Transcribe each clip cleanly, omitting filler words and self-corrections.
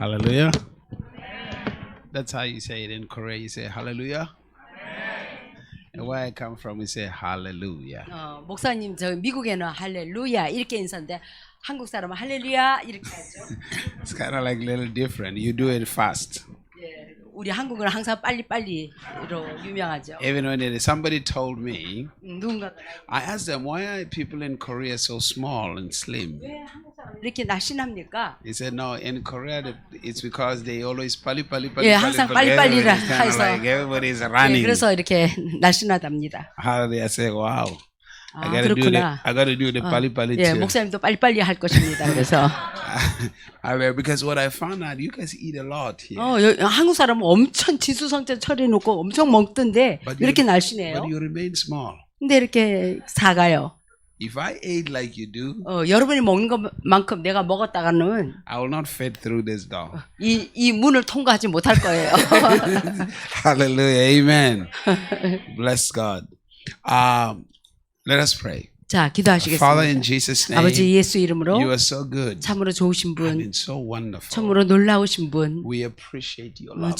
Hallelujah. That's how you say it in Korea. You say hallelujah. And where I come from, we say hallelujah. 목사님 저 미국에는 할렐루야 이렇게 인사인데 한국 사람은 할렐루야 이렇게 하죠. It's kind of like a little different. You do it fast. 예, 우리 한국은 항상 빨리빨리로 유명하죠. Even when somebody told me, 누군가가 I asked them, why are people in Korea so small and slim? 왜 한국 사람 이렇게 날씬합니까? He said, no, in Korea, it's because they always pali. 예, 항상 빨리빨리라 해서 Everybody's 예, running. 그래서 이렇게 날씬하답니다. Hallelujah. I said, wow. 아, I gotta 그렇구나. do the pali 예, too. 목사님도 빨리빨리 할 것입니다. 그래서 Because what I found out, you guys eat a lot here. 한국 사람은 엄청 지수성찬 처리해놓고 엄청 먹던데 이렇게 날씬해요. But you remain small. 근데 이렇게 작아요. If I ate like you do, 여러분이 먹는 것만큼 내가 먹었다가는 I will not fit through this door. 이 문을 통과하지 못할 거예요. Hallelujah. Amen. Bless God. Let us pray. 자, Father, 기도하시겠습니다. in Jesus' 아버지 name, 예수 이름으로 you are so good. 참으로 좋으신 You've 분, been so wonderful. 참으로 놀라우신 분, We appreciate your love.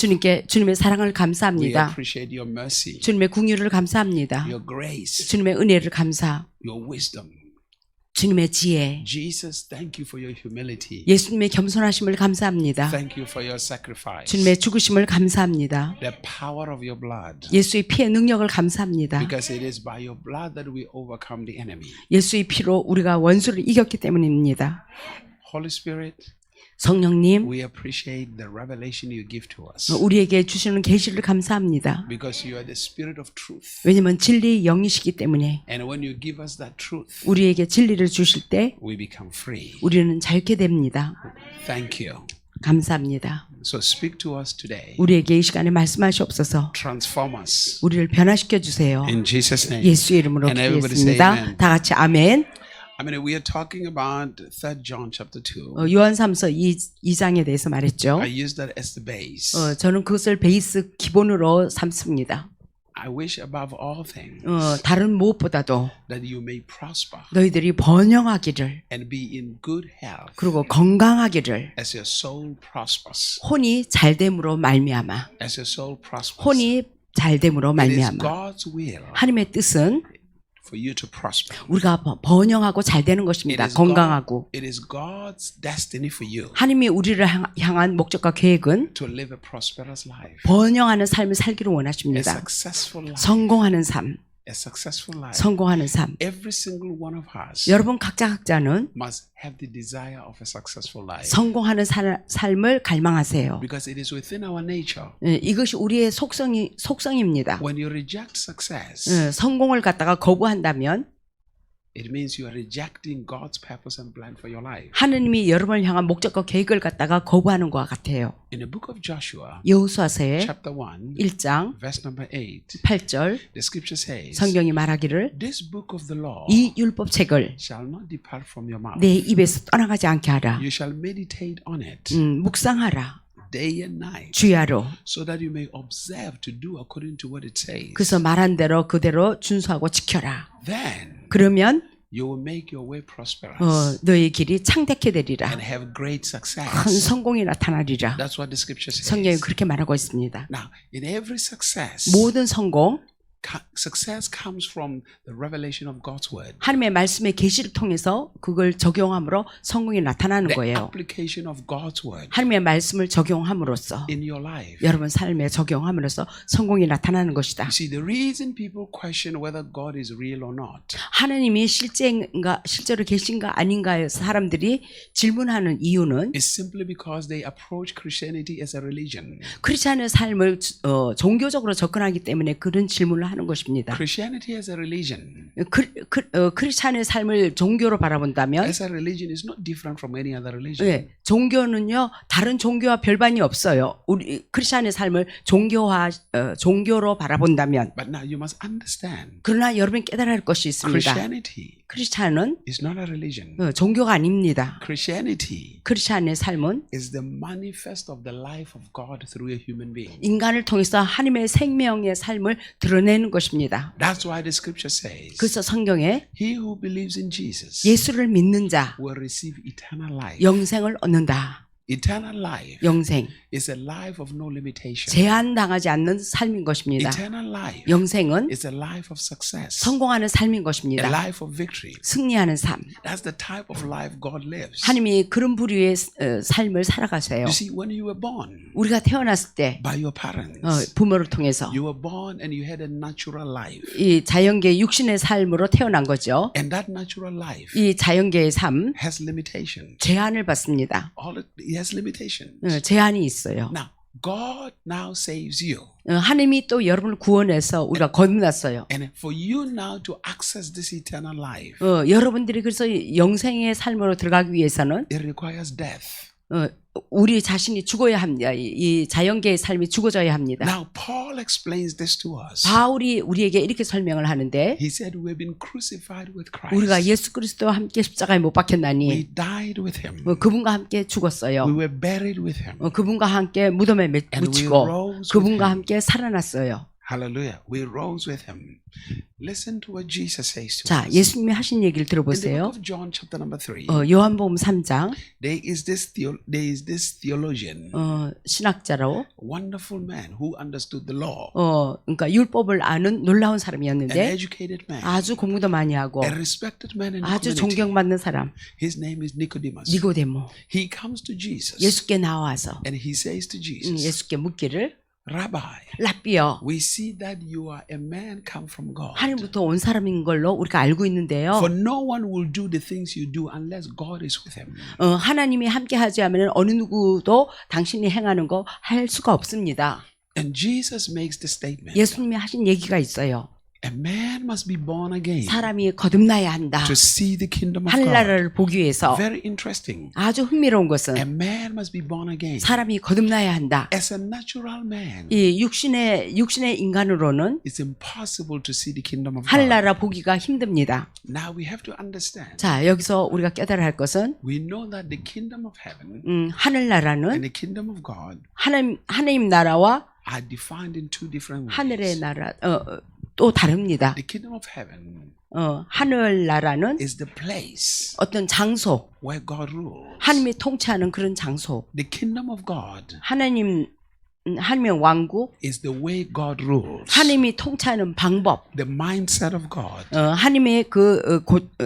주님의 사랑을 We 감사합니다. appreciate your mercy, 주님의 궁유를 감사합니다. your grace, 주님의 은혜를 감사, your wisdom. 주님의 지혜, Jesus, thank you for your humility. 예수님의 겸손하심을 감사합니다. Thank you for your sacrifice. 주님의 죽으심을 감사합니다. The power of your blood. 예수의 피의 능력을 감사합니다. Because it is by your blood that we overcome the enemy. 예수의 피로 우리가 원수를 이겼기 때문입니다. Holy Spirit, 성령님, we appreciate the revelation you give to us. 우리에게 주시는 계시를 감사합니다. Because you are the Spirit of truth. 왜냐하면 진리의 영이시기 때문에 And when you give us that truth, 우리에게 진리를 주실 때 we become free. 우리는 자유케 됩니다. Thank you. 감사합니다. So speak to us today. 우리에게 이 시간에 말씀하시옵소서. Transform us. 우리를 변화시켜 주세요. In Jesus' name. 예수의 이름으로 And everybody say 기도했습니다. amen. 다 같이 아멘. I mean, we are talking about 3 John chapter 2. 요한삼서 2장에 대해서 말했죠. I use that as the base. 저는 그것을 베이스 기본으로 삼습니다. I wish above all things 다른 무엇보다도 that you may prosper 너희들이 번영하기를 and be in good health 그리고 건강하기를 as your soul prospers. 혼이 잘됨으로 말미암아 As your soul prospers. 혼이 잘됨으로 It is 말미암아 God's will 하나님의 뜻은 for you to prosper. 우리가 번영하고 잘 되는 것입니다. 건강하고 It is God's destiny for you 하나님이 우리를 향한 목적과 계획은 to live a prosperous life. 번영하는 삶을 살기를 A 원하십니다. successful life. 성공하는 삶, A successful life. 성공하는 삶. Every single one of us 여러분 각자는 must have the desire of a successful life. 성공하는 삶을 갈망하세요. Because it is within our nature. 이것이 우리의 속성입니다. When you reject success, 성공을 갖다가 거부한다면 it means you are rejecting God's purpose and plan for your life. 하느님이 여러분을 향한 목적과 계획을 갖다가 거부하는 것과 같아요. In the book of Joshua, 여호수아서의 chapter 1, 1장 verse number 8, 8절 the scripture says, 성경이 말하기를 This book of the law 이 율법책을 shall not depart from your mouth. 내 입에서 떠나가지 않게 하라. You shall meditate on it 묵상하라. day and night, 주야로. so that you may observe to do according to what it says. 그래서 말한 대로 그대로 준수하고 지켜라. Then 그러면 you will make your way prosperous 너의 길이 창대케 되리라. and have great 큰 success. 성공이 나타나리라. That's what the scripture 성경이 says. 그렇게 말하고 있습니다. Now, in every success, 모든 성공, success comes from the revelation of God's word. 하나님의 말씀의 계시를 통해서 그걸 적용함으로 성공이 나타나는 The 거예요. application of God's word 하나님의 말씀을 적용함으로써 in your life. 여러분 삶에 적용함으로써 성공이 나타나는 것이다. You see, the reason people question whether God is real or not 하나님이 실제로 계신가 아닌가에 사람들이 질문하는 이유는 is simply because they approach Christianity as a religion. 크리스천의 삶을 종교적으로 접근하기 때문에 그런 질문을 하는 것입니다. Christianity as a religion. 크리스천의 삶을 종교로 바라본다면 As a religion is not different from any other religion. 종교는요 다른 종교와 별반이 없어요. 우리 크리스천의 삶을 종교로 바라본다면. But now you must understand. 그러나 여러분 깨달아야 할 것이 있습니다. Christianity 크리스천은 is not a religion. 종교가 아닙니다. Christianity 크리스천의 삶은 is the manifest of the life of God through a human being. 인간을 통해서 하나님의 생명의 삶을 드러내는 것입니다. That's why the scripture says, 그래서 성경에 He who believes in Jesus 예수를 믿는 자 will receive eternal life. 영생을 얻는다. Eternal life 영생, is a life of no limitation. 제한당하지 않는 삶인 것입니다. Eternal life 영생은 is a life of success, 성공하는 삶인 a 것입니다. life of victory. 승리하는 삶. That's the type of life God lives. 하나님이 그런 부류의 삶을 살아가세요. You see, when you were born 우리가 태어났을 때 by your parents, 부모를 통해서 you were born and you had a natural life. 이 자연계 육신의 삶으로 태어난 거죠. And that natural life 이 자연계의 삶 has limitations. 제한을 받습니다. It has limitations. 제한이 있어요. Now, God now saves you. 하나님이 또 여러분을 구원해서 우리가 거듭났어요. And for you now to access this eternal life, 여러분들이 그래서 영생의 삶으로 들어가기 위해서는 it requires death. 우리 자신이 죽어야 합니다. 이 자연계의 삶이 죽어져야 합니다. Now, Paul explains this to us. 바울이 우리에게 이렇게 설명을 하는데 He said, we have been crucified with Christ. 우리가 예수 그리스도와 함께 십자가에 못 박혔나니 We died with him. 그분과 함께 죽었어요. We were buried with him. 그분과 함께 무덤에 And we 묻히고 rose with 그분과 him. 함께 살아났어요. Hallelujah. We rose with him. Listen to what Jesus says to 자, us. 예수님이 하신 얘기를 In the book 들어보세요. of John, chapter number 3, 요한복음 3장 there is this theologian, 신학자로 wonderful man who understood the law, 그러니까 율법을 아는 놀라운 an 사람이었는데 educated man, 아주 공부도 많이 하고 a respected man in the 아주 community. 존경받는 사람 His name is Nicodemus. 니고데모. He comes to Jesus 예수께 나와서 and he says to Jesus, 예수께 묻기를 Rabbi, 랍비여 we see that you are a man come from God. 하늘부터 온 사람인 걸로 우리가 알고 있는데요. For no one will do the things you do unless God is with him. 하나님이 함께 하지 않으면 어느 누구도 당신이 행하는 거 할 수가 없습니다. And Jesus makes the statement. 예수님이 하신 얘기가 있어요. A man must be born again 사람이 거듭나야 한다. to see the kingdom of God. 하늘나라를 보기 위해서 Very interesting. 아주 흥미로운 것은 A man must be born again. 사람이 거듭나야 한다. As a natural man, 이 육신의 인간으로는 it's impossible to see the kingdom of God. 하늘나라 보기가 힘듭니다. Now we have to understand. 자, 여기서 우리가 깨달아야 할 것은 We know that the kingdom of heaven and 하늘나라는 the kingdom of God 하나님 나라와 are defined in two different ways. 하늘의 나라 또 다릅니다. The kingdom of heaven 하늘나라는 is the place 어떤 장소, where God rules. 하나님이 통치하는 그런 장소, The kingdom of God 하나님의 왕국, is the way God rules. 하나님이 통치하는 방법, The mindset of God. 하나님의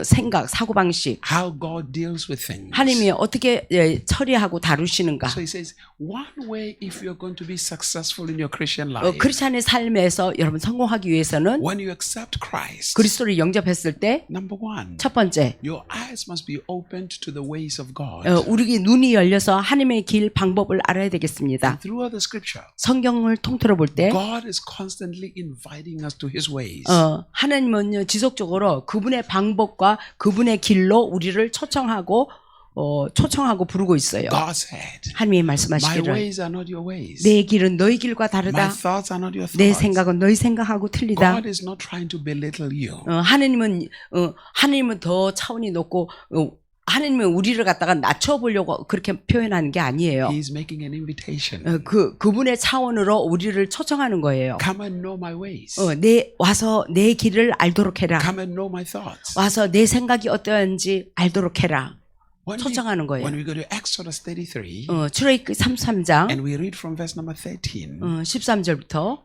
생각, 사고방식, How God deals with things. 하나님이 어떻게 처리하고 다루시는가. So he says, one way if you're going to be successful in your Christian life, 크리스찬의 삶에서 여러분 성공하기 위해서는 when you accept Christ, 그리스도를 영접했을 때 number one, 첫 번째, your eyes must be opened to the ways of God. 우리 눈이 열려서 하나님의 길, 방법을 알아야 되겠습니다. And throughout the scripture, 성경을 통틀어 볼 때 God is constantly inviting us to his ways. 하나님은 지속적으로 그분의 방법과 그분의 길로 우리를 초청하고 부르고 있어요. God said, 하나님이 my 말씀하시기를 ways are not your ways. 내 길은 너희 길과 My 다르다. thoughts are not your 내 thoughts. 생각은 너희 생각하고 틀리다. God is not trying to belittle you. 하나님은 더 차원이 높고 하나님은 우리를 갖다가 낮춰보려고 그렇게 표현하는 게 아니에요. He is making an invitation. 그분의 차원으로 우리를 초청하는 거예요. Come and know my ways. 와서 내 길을 알도록 해라. Come and know my thoughts. 와서 내 생각이 어떠한지 알도록 해라. When 초청하는 거예요. we go to Exodus 33 출애굽기 33장 and we read from verse number 13, 13절부터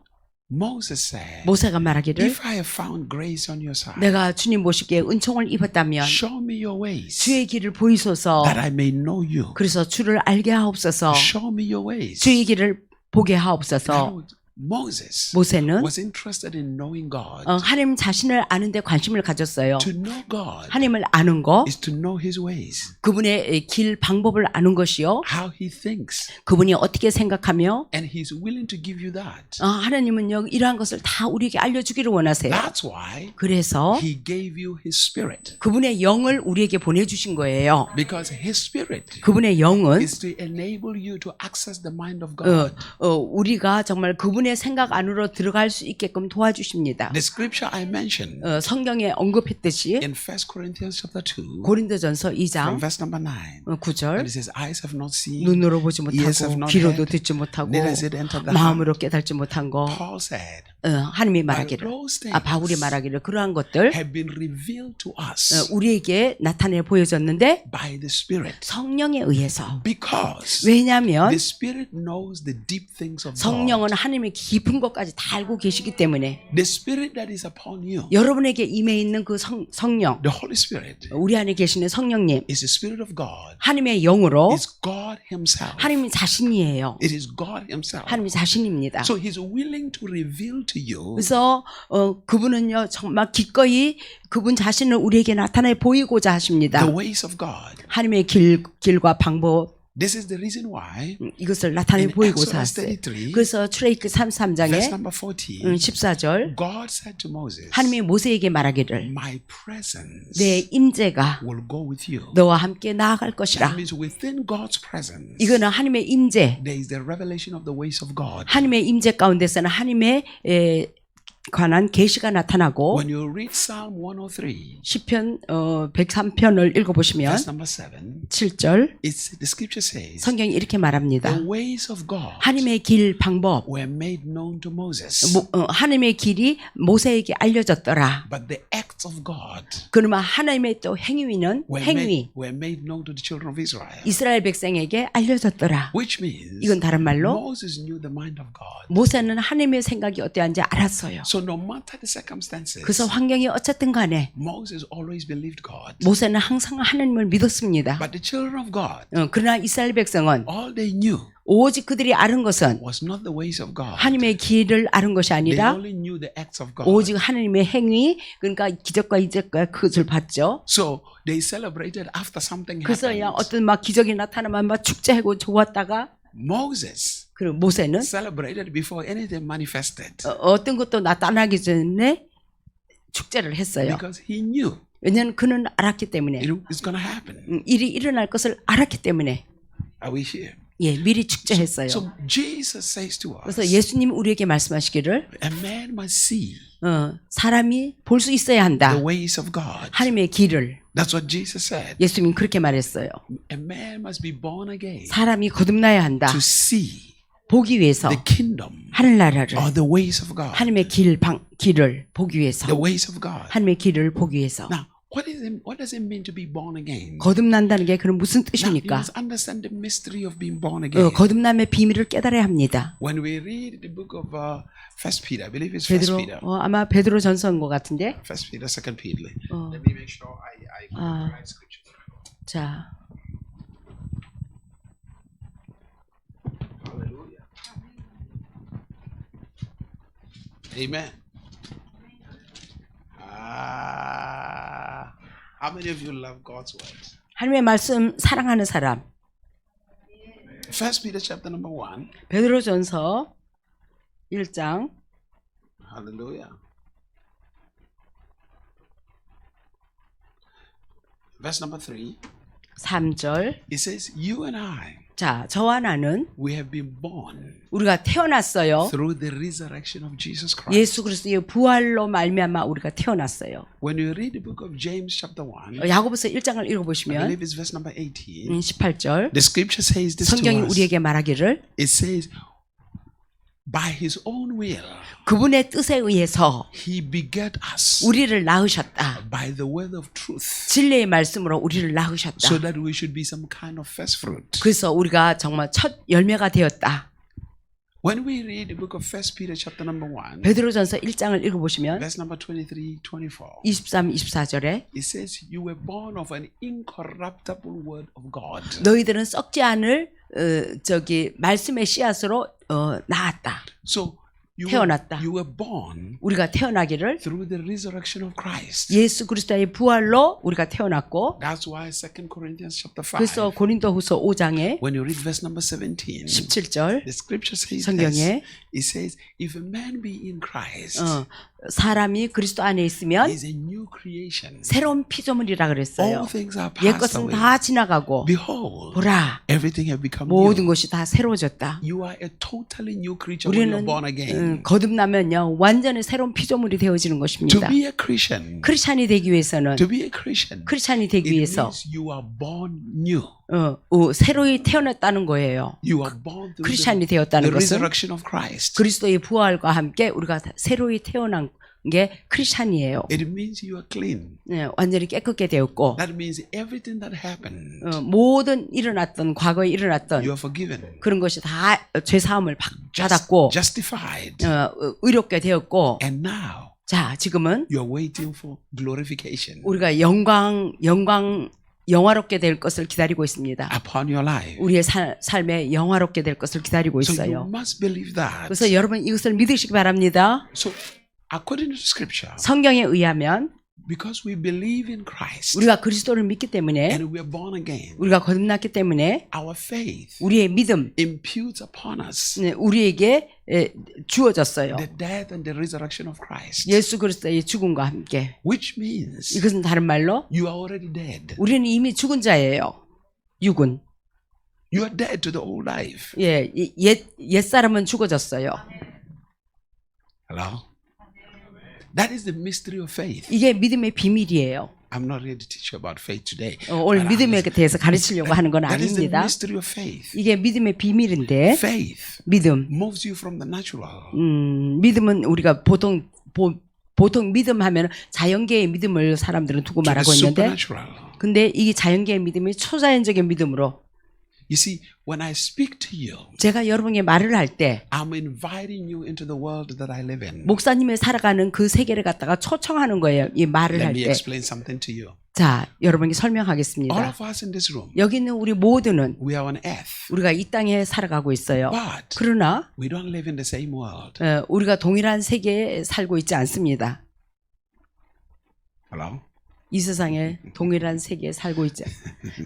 Moses said, 모세가 말하기를 if I have found grace on your side, 내가 주님 보시기에 은총을 입었다면 show me your ways, 주의 길을 보이소서. that I may know you. 그래서 주를 알게 하옵소서. Show me your ways. 주의 길을 보게 하옵소서. Now, Moses 모세는 was interested in knowing God. 하나님 자신을 아는 데 관심을 가졌어요. To know God 하나님을 아는 거, is to know his ways, 그분의 길 방법을 아는 것이요. how he thinks, 그분이 어떻게 생각하며 and he's willing to give you that. 하나님은요 이러한 것을 다 우리에게 알려주기를 원하세요. That's why 그래서 he gave you his spirit. 그분의 영을 우리에게 보내주신 거예요. Because his spirit 그분의 영은 is to enable you to access the mind of God. 우리가 정말 그분의 생각 안으로 들어갈 수 있게끔 도와주십니다. The scripture I mentioned 성경에 언급했듯이 in 1 Corinthians chapter 2 고린도전서 from 2장 verse number 9, 9절 and it says, eyes have not seen, 눈으로 보지 ears have 못하고 not 귀로도 heard, 듣지 못하고 neither has it entered the 마음으로 heart. 깨달지 못한 거. Paul said, 하나님이 But 말하기를, those things 바울이 말하기를 그러한 것들 have been revealed to us 우리에게 나타내 보여졌는데 by the Spirit. 성령에 의해서. Because 왜냐하면 the Spirit knows the deep things of God. 성령은 하나님의 깊은 것까지 다 알고 계시기 때문에 The Spirit that is upon you, 여러분에게 임해 있는 그 성령, the Holy Spirit, 우리 안에 계시는 성령님, is the Spirit of God. 하나님의 영으로 It's God Himself. 하나님 자신이에요. It is God Himself. 하나님 자신입니다. So He's willing to reveal to you 그래서 그분은요 정말 기꺼이 그분 자신을 우리에게 나타내 보이고자 하십니다. the ways of God. 하나님의 길과 방법 This is the reason why 이것을 나타내 in 보이고자 Exodus 하세요. 33, 그래서 출애굽기 verse 33장에 number 14, 14절 God said to Moses, 하나님이 모세에게 말하기를 my presence 내 임재가 will go with you. 너와 함께 나아갈 That 것이라. means within God's presence, 이거는 하나님의 임재, there is the revelation of the ways of God. 하나님의 임재 가운데서는 하나님의 관한 계시가 나타나고 When you read Psalm 103, 시편 103편을 읽어보시면 verse number 7, 7절 the scripture says, 성경이 이렇게 말합니다. the ways of God 하나님의 길 방법 were made known to Moses, 하나님의 길이 모세에게 알려졌더라. but the acts of God 그러면 하나님의 또 행위는 행위 were made known to the children of Israel. 이스라엘 백성에게 알려졌더라. Which means 이건 다른 말로 Moses knew the mind of God. 모세는 하나님의 생각이 어떠한지 알았어요. So no matter the circumstances, 그래서 환경이 어쨌든 간에 Moses always believed God. 모세는 항상 하나님을 믿었습니다. But the children of God, 그러나 이스라엘 백성은 all they knew 오직 그들이 아는 것은 was not the ways of God. 하나님의 길을 아는 것이 They 아니라 only knew the acts of God. 오직 하나님의 행위, 그러니까 기적과 이적과 그것을 봤죠. So they celebrated after something 그래서 야 happened. 어떤 막 기적이 나타나면 막 축제하고 좋았다가 Moses 그리고 모세는 celebrated before anything manifested 어떤 것도 나타나기 전에 축제를 했어요. because he knew 왜냐하면 그는 알았기 때문에 it's going to happen. 일이 일어날 것을 알았기 때문에 Are we here? 미리 축제했어요. So Jesus says to 그래서 us, 예수님 우리에게 말씀하시기를 a man must see 사람이 볼 수 있어야 한다. the ways of God. 하나님의 길을. That's what Jesus said. 예수님이 그렇게 말했어요. A man must be born again 사람이 거듭나야 한다. to see 보기 위해서 the kingdom 하늘나라를 or the ways of God. 하나님의 길을 보기 위해서 The ways of God. 하나님의 길을 보기 위해서 Now, what does it mean to be born again? 거듭난다는 게 그럼 무슨 Now, you 뜻입니까? must understand the mystery of being born again. 거듭남의 비밀을 깨달아야 합니다. When we read the book of First Peter, I believe it's First 베드로 Peter. 아마 베드로 전서인 것 같은데. First Peter, Second Peter. 어, Let me make sure I quote the right scripture. 자, Hallelujah. Amen. How many of you love God's word? 하나님의 말씀 사랑하는 사람. First Peter chapter number 1. 베드로 전서 1장 Hallelujah. Verse number 3. 3절. It says, you and I, 자, 저와 나는 we have been born 우리가 태어났어요. through the resurrection of Jesus Christ. 예수 그리스도의 부활로 말미암아 우리가 태어났어요. When you read the book of James chapter 1, 야고보서 1장을 I 읽어보시면 believe it's verse number 18. 18절 The scripture says this to 성경이 us. 우리에게 말하기를 It says, by his own will, 그분의 뜻에 의해서 he begat us 우리를 낳으셨다. by the word of truth, 진리의 말씀으로 우리를 낳으셨다. so that we should be some kind of first fruit. 그래서 우리가 정말 첫 열매가 되었다. When we read the book of First Peter chapter number 1, 베드로전서 1장을 읽어보시면 verse number 23, 24, 23, 24절에 it says, you were born of an incorruptible word of God. 너희들은 썩지 않을 말씀의 씨앗으로 낳았다. So 태어났다. you were born 우리가 태어나기를 through the resurrection of Christ. 예수 그리스도의 부활로 우리가 태어났고 That's why 2 Corinthians chapter 5, 그래서 고린도후서 5장에 when you read verse number 17, 17절 the scripture says this. 성경에 It says, if a man be in Christ, 사람이 그리스도 안에 있으면 he is a new creation. 새로운 피조물이라 그랬어요. All things are 옛 passed 것은 away. 다 지나가고 Behold, 보라 everything have become 모든 new. 것이 다 새로워졌다. You are a totally new creature when you're 우리는 born again. 거듭나면요 완전히 새로운 피조물이 되어지는 To 것입니다. be a Christian, 크리스찬이 되기 위해서는 to be a Christian, 크리스찬이 되기 it 위해서 means you are born new. 새로이 태어났다는 거예요. You are born through 크리스찬이 the 되었다는 것은 resurrection of Christ. 그리스도의 부활과 함께 우리가 새로이 태어난 게 크리스찬이에요. It means you are clean. 네, 완전히 깨끗게 되었고 That means everything that happened, 모든 일어났던 과거에 일어났던 you are forgiven, 그런 것이 다 죄사함을 받았고 justified, 의롭게 되었고 and now 자 지금은 you are waiting for glorification 우리가 영화롭게 될 것을 기다리고 있습니다. upon your life. 우리의 삶에 영화롭게 될 것을 기다리고 So you 있어요. must believe that. 그래서 여러분 이것을 믿으시기 바랍니다. So according to Scripture, 성경에 의하면 because we believe in Christ 우리가 그리스도를 믿기 때문에 and we are born again, 우리가 거듭났기 때문에 our faith 우리의 믿음 imputes upon us 우리에게 주어졌어요. the death and the resurrection of Christ, 예수 그리스도의 죽음과 함께. which means 이것은 다른 말로 you are already dead. 우리는 이미 죽은 자예요. 육은. You are dead to the old life. 예, 옛 사람은 죽어졌어요. Hello? That is the mystery of faith. 이게 믿음의 비밀이에요. I'm not here to teach you about faith today. 오늘 믿음에 대해서 가르치려고 하는 건 That is the 아닙니다. mystery of faith. 이게 믿음의 비밀인데 Faith 믿음. moves you from the natural. 믿음은 우리가 보통 믿음 하면 자연계의 믿음을 사람들은 두고 to the 말하고 있는데 supernatural. 근데 이게 자연계의 믿음이 초자연적인 믿음으로 You see, when I speak to you, 제가 여러분에게 말을 할 때 I'm inviting you into the world that I live in. 목사님이 살아가는 그 세계를 갖다가 초청하는 거예요. 이 말을 Let 할 me 때. explain something to you. 자, 여러분에게 All 설명하겠습니다. of us in this room, 여기 있는 우리 모두는 we are on earth, 우리가 이 땅에 살아가고 있어요. but 그러나 we don't live in the same world. 우리가 동일한 세계에 살고 있지 않습니다. Hello? 이 세상에 동일한 세계에 살고 있죠.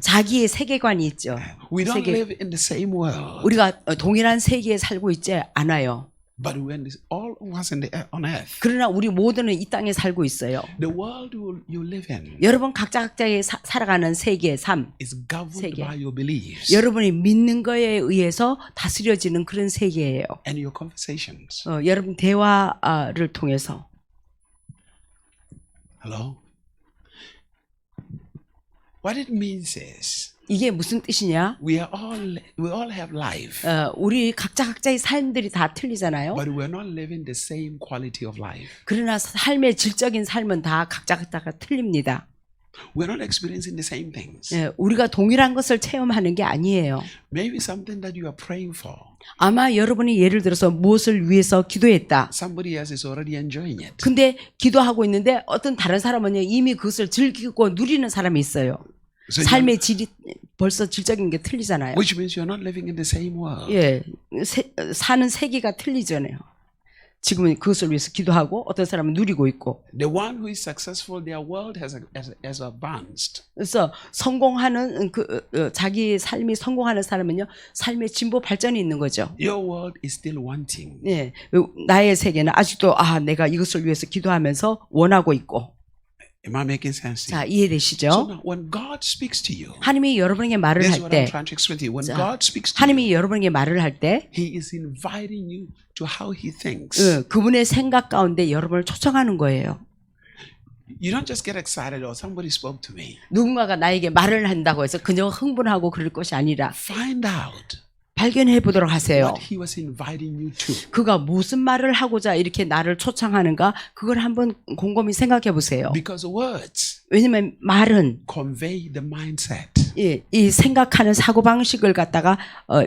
자기의 세계관이 있죠. We don't 세계. live in the same world, 우리가 동일한 세계에 살고 있지 않아요. but when all of us on earth, 그러나 우리 모두는 이 땅에 살고 있어요. the world you live in 여러분 각자의 살아가는 세계의 삶, is governed 세계. by your beliefs 여러분이 믿는 거에 의해서 다스려지는 그런 세계예요. and your conversations. 여러분 대화를 통해서. Hello? What it means is 이게 무슨 뜻이냐? we all have life, 우리 각자의 삶들이 다 틀리잖아요. but we're not living the same quality of life. 그러나 삶의 질적인 삶은 다 각자가 틀립니다. We're not experiencing the same things. 우리가 동일한 것을 체험하는 게 아니에요. Maybe something that you are praying for, 아마 여러분이 예를 들어서 무엇을 위해서 기도했다. somebody else is already enjoying it. 근데 기도하고 있는데 어떤 다른 사람은 이미 그것을 즐기고 누리는 사람이 있어요. So 삶의 질이 벌써 질적인 게 틀리잖아요. which means you're not living in the same world. 예, 사는 세계가 틀리잖아요. 지금은 그것을 위해서 기도하고 어떤 사람은 누리고 있고. The one who is successful, their world has advanced. 그래서 성공하는 자기 삶이 성공하는 사람은요, 삶의 진보 발전이 있는 거죠. Your world is still wanting. 예, 나의 세계는 아직도 내가 이것을 위해서 기도하면서 원하고 있고. Am I making sense? 자, So 이해되시죠? now, when God speaks to you, 하나님이 여러분에게 말을 this is 할 what I'm 때, trying to explain to you. When 자, God speaks to you, 하나님이 여러분에게 말을 할 때, He is inviting you to how He thinks. 그분의 생각 가운데 여러분을 초청하는 거예요. You don't just get excited. somebody spoke to me. 누군가가 나에게 말을 한다고 해서 그냥 흥분하고 그럴 것이 아니라 Find out 발견해 보도록 하세요. what He was inviting you to. 그가 무슨 말을 하고자 이렇게 나를 초청하는가? 그걸 한번 곰곰이 생각해 보세요. Because words 왜냐면 말은 convey the mindset. 이 생각하는 사고방식을 갖다가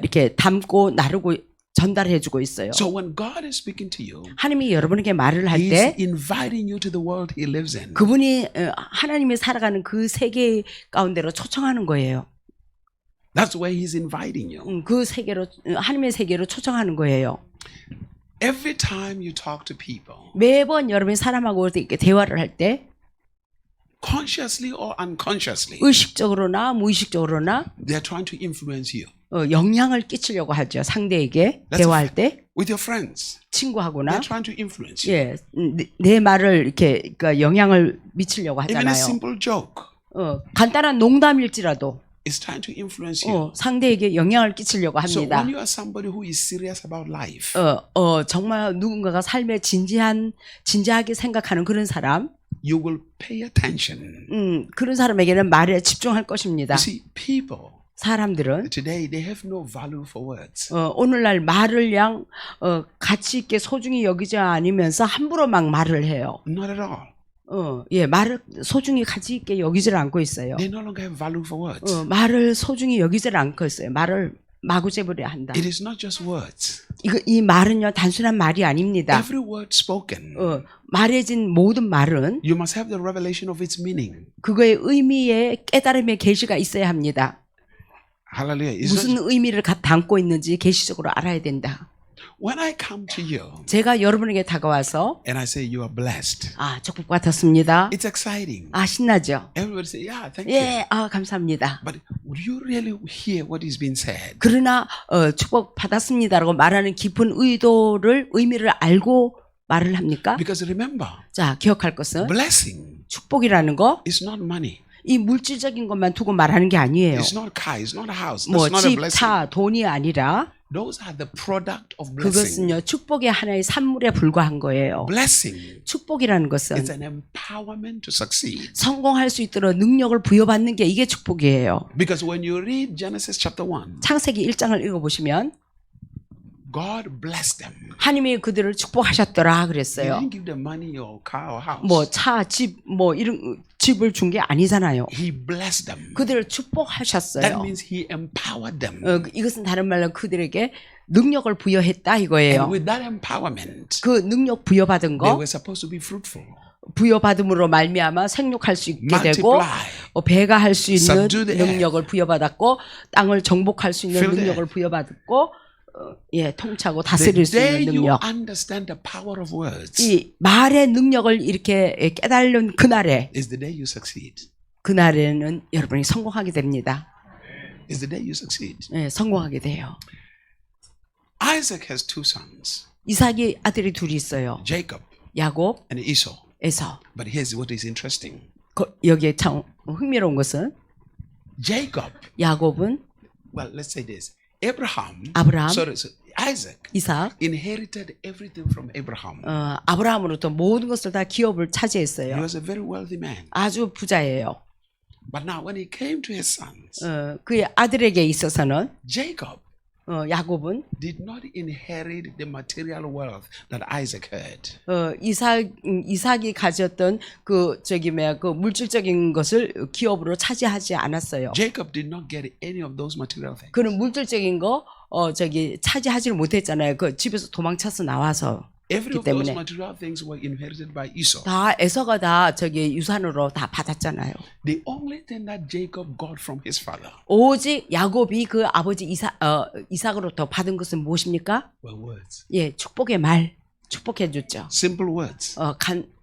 이렇게 담고 나르고 전달해주고 있어요. So when God is speaking to you, 하나님이 여러분에게 말을 할 He's 때 inviting you to the world He lives in. 그분이 하나님이 살아가는 그 세계 가운데로 초청하는 거예요. That's where He's inviting you. 그 세계로 하나님의 세계로 초청하는 거예요. Every time you talk to people, 매번 여러분이 사람하고 이렇게 대화를 할 때 consciously or unconsciously, 의식적으로나 무의식적으로나 they're trying to influence you. 영향을 끼치려고 하죠. 상대에게 대화할 때 With your friends, 친구하고나 they're trying to influence you. 예, 내 말을 이렇게 그러니까 영향을 미치려고 Even a 하잖아요. simple joke 간단한 농담일지라도 is trying to influence you. 상대에게 영향을 끼치려고 So 합니다. when you are somebody who is serious about life, 정말 누군가가 삶에 진지하게 생각하는 그런 사람, you will pay attention. 그런 사람에게는 말에 집중할 것입니다. You see, people 사람들은 today they have no value for words. 오늘날 말을 가치 있게 소중히 여기지 않으면서 함부로 막 말을 해요. Not at all. 예, 말을 소중히 가치 있게 여기질 않고 있어요. They no longer have value for words. 말을 소중히 여기질 않고 있어요. 말을 마구잡이로 한다. It is not just words. 이 말은요 단순한 말이 아닙니다. Every word spoken, 말해진 모든 말은 you must have the revelation of its meaning. 그거의 의미의 깨달음의 계시가 있어야 합니다. Hallelujah. It's 무슨 not, 의미를 담고 있는지 계시적으로 알아야 된다. when I come to you 제가 여러분에게 다가와서 and I say you are blessed, 축복 받았습니다. it's exciting. 신나죠. Everybody say, yeah, thank you. 예, 감사합니다. But would you really hear what is being said? 그러나 축복 받았습니다라고 말하는 깊은 의미를 알고 말을 합니까? Because remember, 자, 기억할 것은 blessing 축복이라는 거 is not money. 이 물질적인 것만 두고 말하는 게 아니에요. It's not car. It's not a house. 뭐 That's not a 집, blessing. 차, 돈이 아니라 Those are the product of blessing. 그것은요 축복의 하나의 산물에 불과한 거예요. Blessing 축복이라는 것은 is an empowerment to succeed. 성공할 수 있도록 능력을 부여받는 게 이게 축복이에요. Because when you read Genesis chapter 1, 창세기 1장을 읽어보시면 God blessed them. 하나님이 그들을 축복하셨더라 He 그랬어요. didn't give them money or car or house. 뭐 차, 집, 뭐 이런 집을 준 게 아니잖아요. He blessed them. 그들을 That 축복하셨어요. means he empowered them. 이것은 다른 말로 그들에게 능력을 부여했다 이거예요. And with that empowerment, 그 능력 부여받은 they 거 were supposed to be fruitful. 부여받음으로 말미암아 생육할 수 있게 되고 Multiply. 배가 할 수 있는 Subdue the earth. 능력을 부여받았고 땅을 정복할 수 있는 Fill the 능력을 부여받고 통치하고 The 다스릴 수 day 있는 you 능력. understand the power of words 이 말의 능력을 이렇게 깨달은 그날에 is the day you succeed. 그날에는 여러분이 성공하게 됩니다. Is the day you succeed. 성공하게 돼요. Isaac has two sons, 이삭이 아들이 둘이 있어요. Jacob 야곱, and Esau. 에서. But here's what is interesting. 여기에 참 흥미로운 것은 Jacob, 야곱은 well, let's say this. Abraham, 아브라함, Isaac 이삭, inherited everything from Abraham. 아브라함으로부터 모든 것을 다 기업을 He 차지했어요. was a very wealthy man. 아주 부자예요. But now when he came to his sons, 그의 아들에게 있어서는 Jacob 야곱은 did not inherit the material wealth that Isaac had. 이삭이 가졌던 그 물질적인 것을 기업으로 차지하지 않았어요. Jacob did not get any of those material things. 그는 물질적인 거 차지하지를 못했잖아요. 그 집에서 도망쳐서 나와서. Every of those 때문에. material things were inherited by Esau. 다 에서가 다 유산으로 다 받았잖아요. The only thing that Jacob got from his father 오직 야곱이 그 아버지 이삭으로부터 받은 것은 무엇입니까? were words. 축복의 말, 축복해 줬죠. Simple words.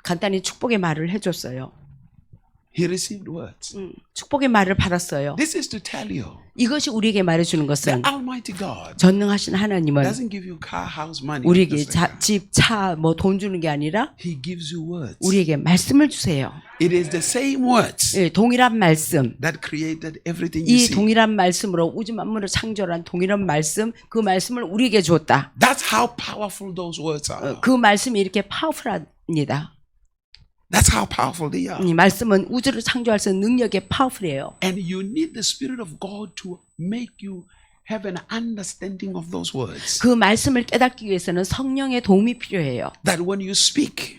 간단히 축복의 말을 해줬어요. He received words. 축복의 말을 받았어요. This is to tell you 이것이 우리에게 말해주는 것은 the Almighty God 전능하신 하나님은 doesn't give you car, house, money. 우리에게 just like that. 집, 차, 뭐 돈 주는 게 아니라 He gives you words. 우리에게 말씀을 주세요. It is the same words 동일한 말씀. that created everything you 이 see. 동일한 말씀으로 우주 만물을 창조한 동일한 말씀, 그 말씀을 우리에게 주었다. That's how powerful those words are. 그 말씀이 이렇게 파워풀합니다. That's how powerful they are. 이 말씀은 우주를 창조할 수 있는 능력에 파워풀해요. And you need the Spirit of God to make you have an understanding of those words. 그 말씀을 깨닫기 위해서는 성령의 도움이 필요해요. That when you speak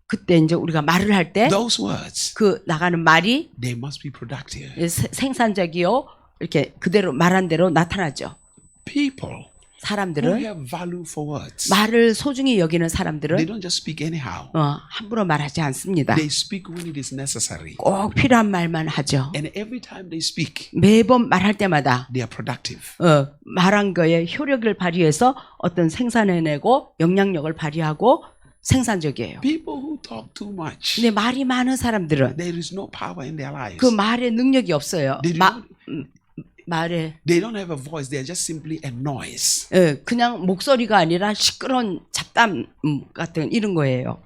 그때 이제 우리가 말을 할 때 those words, 그 나가는 말이 they must be productive. 생산적이요. 이렇게 그대로 말한 대로 나타나죠. People who 사람들은 have value for words, 말을 소중히 여기는 they 사람들은 don't just speak anyhow. 함부로 말하지 않습니다. They speak when it is necessary. 꼭 필요한 말만 하죠. And every time they speak, 매번 말할 때마다 they are productive. 말한 거에 효력을 발휘해서 어떤 생산해내고 영향력을 발휘하고 생산적이에요. People who talk too much, 근데 말이 많은 사람들은 there is no power in their lives. 그 말에 능력이 없어요. They 말에 They don't have a voice. They are just simply a noise. 그냥 목소리가 아니라 시끄러운 잡담 같은 이런 거예요.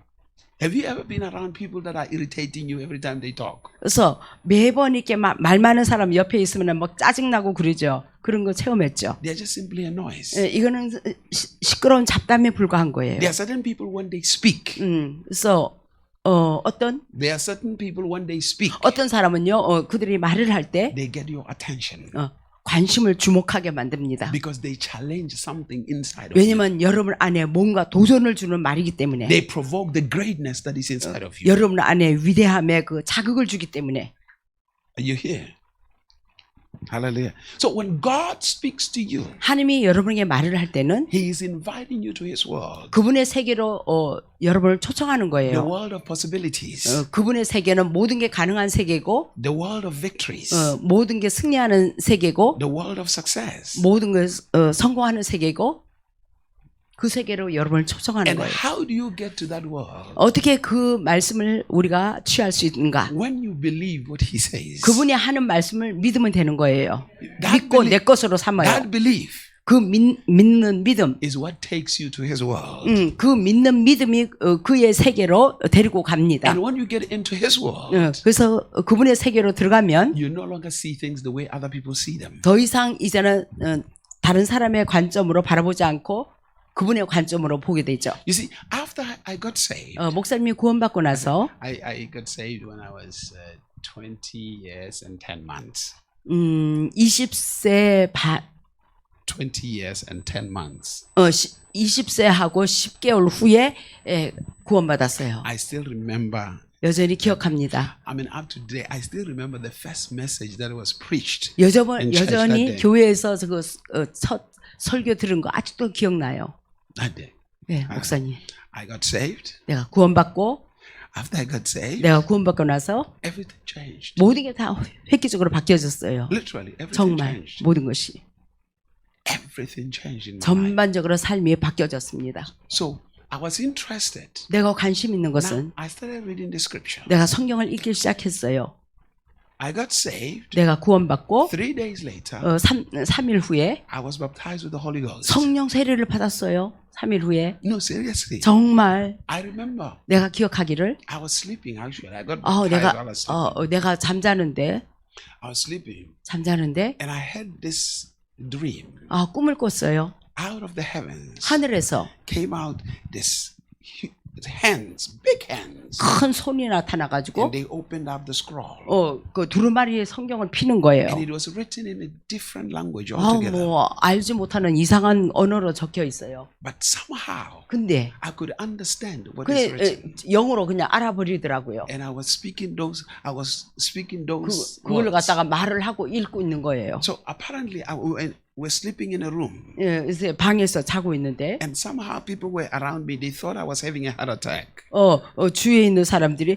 Have you ever been around people that are irritating you every time they talk? 그래서 매번 이렇게 말 많은 사람 옆에 있으면 막 짜증나고 그러죠. 그런 거 체험했죠. They are just simply a noise. 이거는 시끄러운 잡담에 불과한 거예요. There are certain people when they speak. 그래서 There are certain people when they speak, 어떤 사람은요, 그들이 말을 할 때 they get your attention. 관심을 주목하게 만듭니다. because they challenge something inside of you. 왜냐면 여러분 안에 뭔가 도전을 주는 말이기 때문에 They provoke the greatness that is inside of you. 여러분 안에 위대함에 그 자극을 주기 때문에 Are you here? Hallelujah. So when God speaks to you, 하나님이 여러분에게 말을 할 때는 He is inviting you to His world. 그분의 세계로 여러분을 초청하는 The 거예요. world of possibilities. 그분의 세계는 모든 게 가능한 세계고 The world of victories. 모든 게 승리하는 세계고 The world of success. 모든 게 성공하는 세계고 그 세계로 여러분을 초청하는 And 거예요. how do you get to that world? 어떻게 그 말씀을 우리가 취할 수 있는가? When you believe what He says. 그분이 하는 말씀을 믿으면 되는 거예요. That 믿고 belief- 내 것으로 삼아요. That belief 그 믿는 믿음, is what takes you to His world. 그 믿는 믿음이 그의 세계로 데리고 갑니다. And when you get into His world, 그래서 그분의 세계로 들어가면 you no longer see things the way other people see them. 더 이상 이제는 다른 사람의 관점으로 바라보지 않고 그분의 관점으로 보게 되죠. You see, after I got saved, 목사님이 구원받고 나서 I got saved when I was 20 years and 10 months. 20세 20 years and 10 months. 20세하고 10개월 후에 구원받았어요. I still remember. 여전히 기억합니다. I mean, up to today, I still remember the first message that was preached. 여전히 that day. 교회에서 첫 설교 들은 거 아직도 기억나요. That day. 네, 목사님. I got saved. 내가 구원받고 After I got saved, 내가 구원받고 나서 everything changed. 모든 게 다 획기적으로 바뀌어졌어요. Literally, everything 정말 changed. 모든 것이 Everything changed in my life. 전반적으로 삶이 바뀌어졌습니다. So I was interested. 내가 관심 있는 Now, 것은 I started reading the scripture. 내가 성경을 읽기 시작했어요. I got saved. 내가 구원받고 3 days later, 3일 후에 I was baptized with the Holy Ghost. 성령 세례를 받았어요. 3일 후에 No, seriously. 정말 I remember 내가 기억하기를 I was sleeping actually. I got baptized while I was sleeping. 내가 잠자는데 I was sleeping and I had this dream. 꿈을 꿨어요. Out of the heavens 하늘에서 came out this hands, big hands. 큰 손이 나타나가지고 And they opened up the scroll. 그 두루마리의 성경을 피는 거예요. And it was written in a different language altogether. 알지 못하는 이상한 언어로 적혀 있어요. But somehow 근데 I could understand what is written. 영어로 그냥 알아버리더라고요. And I was speaking those 그걸 words. 갖다가 말을 하고 읽고 있는 거예요. So apparently we're sleeping in a room. 그래서 방에서 자고 있는데 And somehow people were around me. They thought I was having a heart attack. 주위에 있는 사람들이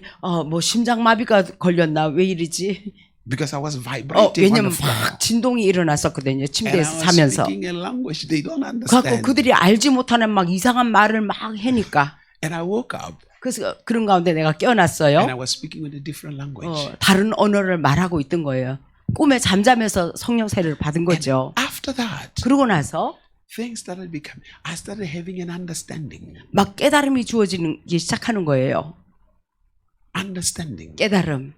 뭐 심장마비가 걸렸나 왜 이러지? Because I was vibrating on 왜냐면 the floor. 막 진동이 일어났었거든요. And I 침대에서 was 자면서. speaking a language they don't 그래갖고 understand. 그들이 알지 못하는 막 이상한 말을 막 하니까. And I woke up 그래서 그런 가운데 내가 깨어났어요. and I was speaking with a different language. 다른 언어를 말하고 있던 거예요. 꿈에 잠자면서 성령 세례를 받은 거죠. After that, 그러고 나서 things started becoming. I started having an understanding. 막 깨달음이 주어지기 시작하는 거예요. Understanding. 깨달음.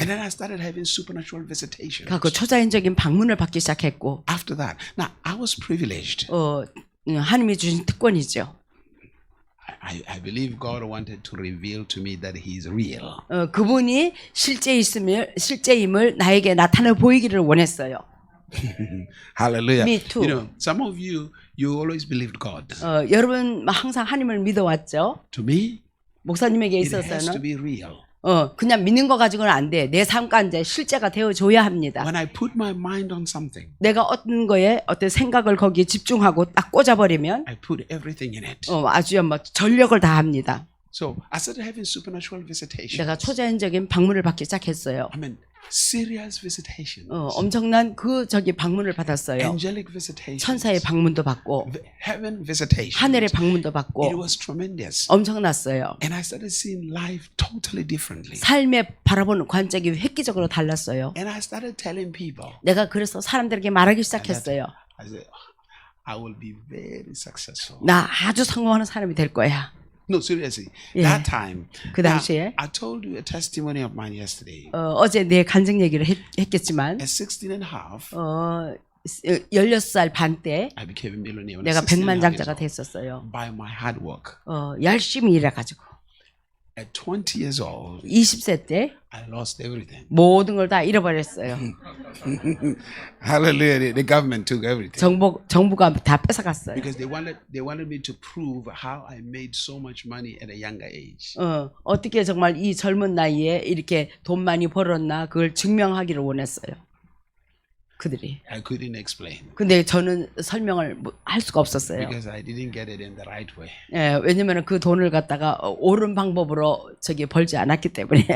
And then I started having supernatural visitations. 그 초자연적인 방문을 받기 시작했고. After that, now I was privileged. 하나님이 주신 특권이죠. I believe God wanted to reveal to me that He is real. 그분이 실제임을 나에게 나타내 보이기를 원했어요. Hallelujah. Me too. You know, some of you always believed God. 여러분 항상 하나님을 믿어왔죠. To me, 목사님에게 it has to 있어서는 be real. 그냥 믿는 거 가지고는 안 돼. 내 삶 가운데 실제가 되어줘야 합니다. When I put my mind on something, 내가 어떤 거에 어떤 생각을 거기에 집중하고 딱 꽂아버리면 I put everything in it. 아주 뭐 전력을 다합니다. So I started having supernatural visitations. 내가 초자연적인 방문을 받기 시작했어요. I mean, serious visitations. 엄청난 방문을 받았어요. Angelic visitations. 천사의 방문도 받고 Heaven visitations. 하늘의 방문도 It 받고 was tremendous. 엄청났어요. And I started seeing life totally differently. 삶에 바라보는 관점이 획기적으로 달랐어요. And I started telling people. 내가 그래서 사람들에게 말하기 시작했어요. I said, I will be very successful. 나 아주 성공하는 사람이 될 거야. No, seriously. Yeah. That time. 그 당시에 I told you a testimony of mine yesterday. 어제 내 간증 얘기를 했겠지만 At 16 and a half, 16살 반 때 I became a millionaire. 내가 백만장자가 됐었어요. By my hard work. 열심히 일해가지고. At 20 years old, 20세 때 I lost everything. 모든 걸 다 잃어버렸어요. Hallelujah. The government took everything. 정부가 다 뺏어갔어요. Because they wanted me to prove how I made so much money at a younger age. 어떻게 정말 이 젊은 나이에 이렇게 돈 많이 벌었나 그걸 증명하기를 원했어요. 그들이. I couldn't explain. 근데 저는 설명을 할 수가 없었어요. Because I didn't get it in the right way. 예, 왜냐면 그 돈을 갖다가 옳은 방법으로 벌지 않았기 때문에.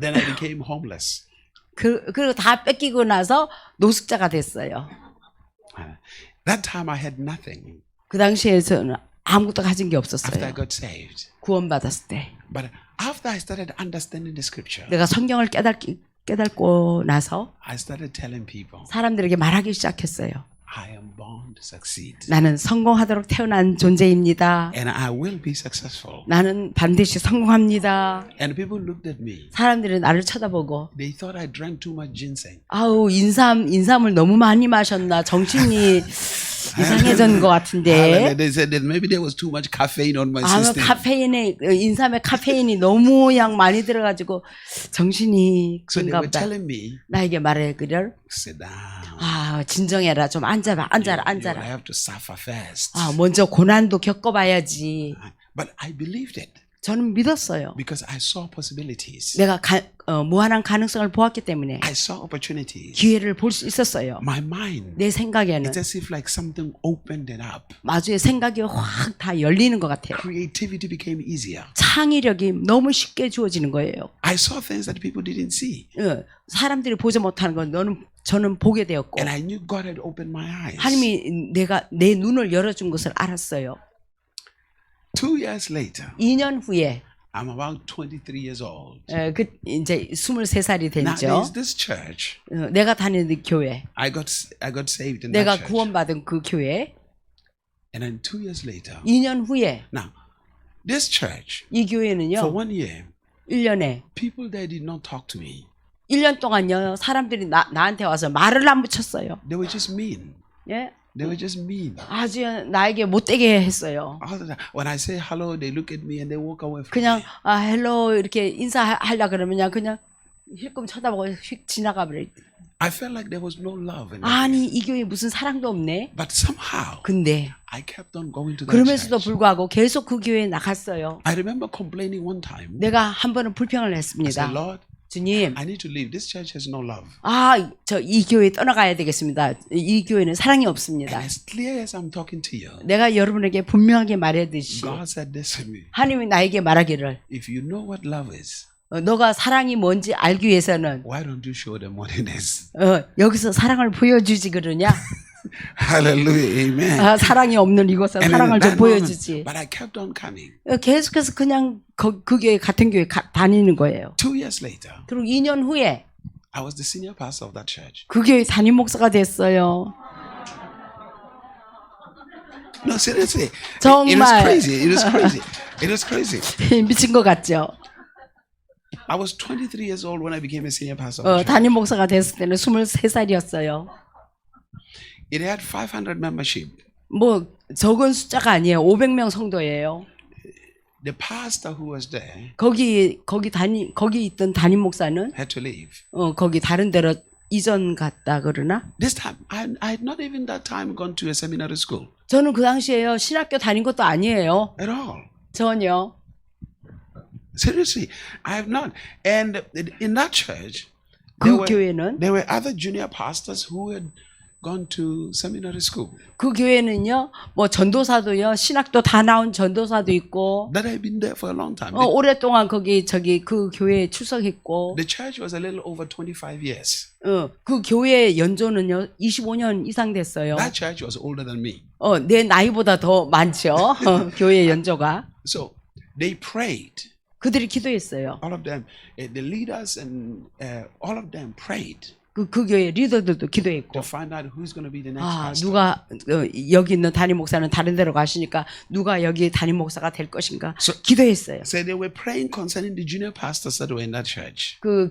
Then I became homeless. 그리고 다 뺏기고 나서 노숙자가 됐어요. That time I had nothing. 그 당시에 저는 아무것도 가진 게 After I 없었어요. got saved. 구원받았을 때. But after I started understanding the scripture, 내가 성경을 깨닫고 나서 I started telling people, 사람들에게 말하기 시작했어요. I am born to succeed. 나는 성공하도록 태어난 존재입니다. And I will be successful. 나는 반드시 성공합니다. And people looked at me. 사람들이 나를 쳐다보고 They thought I drank too much ginseng. 아우 인삼을 너무 많이 마셨나 정신이 이상해진 것 같은데 They said that maybe there was too much caffeine on my system. 인삼에 카페인이 너무 양 많이 들어가지고 정신이 So they 그런가 were 보다. telling me, 나에게 말하기를 sit down. 아 진정해라 좀 앉아라 I have to suffer first. 아 먼저 고난도 겪어봐야지. But I believed it 저는 믿었어요. because I saw possibilities. 내가 무한한 가능성을 보았기 때문에 I saw opportunities. 기회를 볼 수 있었어요. My mind, 내 생각에는 it's as if like something opened it up. 마주의 생각이 확 다 열리는 것 같아요. Creativity became easier. 창의력이 너무 쉽게 주어지는 거예요. I saw things that people didn't see. 사람들이 보지 못하는 건 저는 보게 되었고 And I knew God had opened my eyes. 하나님이 내 눈을 열어준 것을 알았어요. 2 years later, 2년 후에 I'm about 23 years old. 이제 23살이 Now 됐죠. there's this church. 내가 다니는 교회, I got saved in 내가 that church. 구원받은 그 교회. And then 2 years later, 2년 후에 now this church 이 for 교회는요. 1 year, 1년에 people there did not talk to me. 1년 동안요. 사람들이 나한테 와서 말을 안 붙였어요. They were just mean. 예? They were just mean. 아주 나에게 못되게 했어요. All the time. When I say hello, they look at me and they walk away from 그냥 me. 헬로 이렇게 인사하려 그러면 그냥 힐끔 쳐다보고 휙 지나가 버려. I felt like there was no love in it. 아니 이 교회에 무슨 사랑도 없네. But somehow, 근데 I kept on going to that 그러면서도 church. 불구하고 계속 그 교회에 나갔어요. I remember complaining one time. 내가 한 번은 불평을 I 했습니다. said, Lord, 주님, I need to leave. This church has no love. 저 이 교회 떠나가야 되겠습니다. 이 교회는 사랑이 And 없습니다. as clear as I'm talking to you, 내가 여러분에게 분명하게 말하듯이 God said this to me. 하나님이 나에게 말하기를 If you know what love is, 너가 사랑이 뭔지 알기 위해서는 why don't you show them what it is? 여기서 사랑을 보여주지 그러냐? Hallelujah. Amen. 사랑이 없는 이곳에 And 사랑을 in 좀 that 보여주지. moment, but I kept on coming. 계속해서 그냥 그 교회 같은 교회 다니는 거예요. 2 years later, 그리고 2년 후에 I was the senior pastor of that church. 그 교회 담임 목사가 됐어요. No, seriously. 정말. It was crazy. It was crazy. It was crazy. 미친 것 같죠? I was 23 years old when I became a senior pastor of the church. 담임 목사가 됐을 때는 23살이었어요. It had 500 membership. 뭐 적은 숫자가 아니에요. 500명 성도예요. The pastor who was there 거기 있던 담임 목사는 had to leave. 거기 다른 데로 이전 갔다 그러나? This time, I had not even that time gone to a seminary school 저는 그 당시에요. 신학교 다닌 것도 아니에요. at all. 전혀. Seriously, I have not. And in that church, 그 교회는 there were other junior pastors who had gone to seminary school. 그 교회는요. 뭐 전도사도요. 신학도 다 나온 전도사도 있고. That had been there for a long time. 오랫동안 그 교회에 출석했고. The church was a little over 25 years. 그 교회의 연조는요. 25년 이상 됐어요. That church was older than me. 내 나이보다 더 많죠. 교회 연조가. So they prayed. 그들이 기도했어요. All of them, the leaders and all of them prayed 그 교회 리더들도 기도했고. to find out who's going to be the next pastor. 누가 여기 있는 담임 목사는 다른 데로 가시니까 누가 여기 담임 목사가 될 것인가 기도했어요. So they were praying concerning the junior pastors that were in that church. 그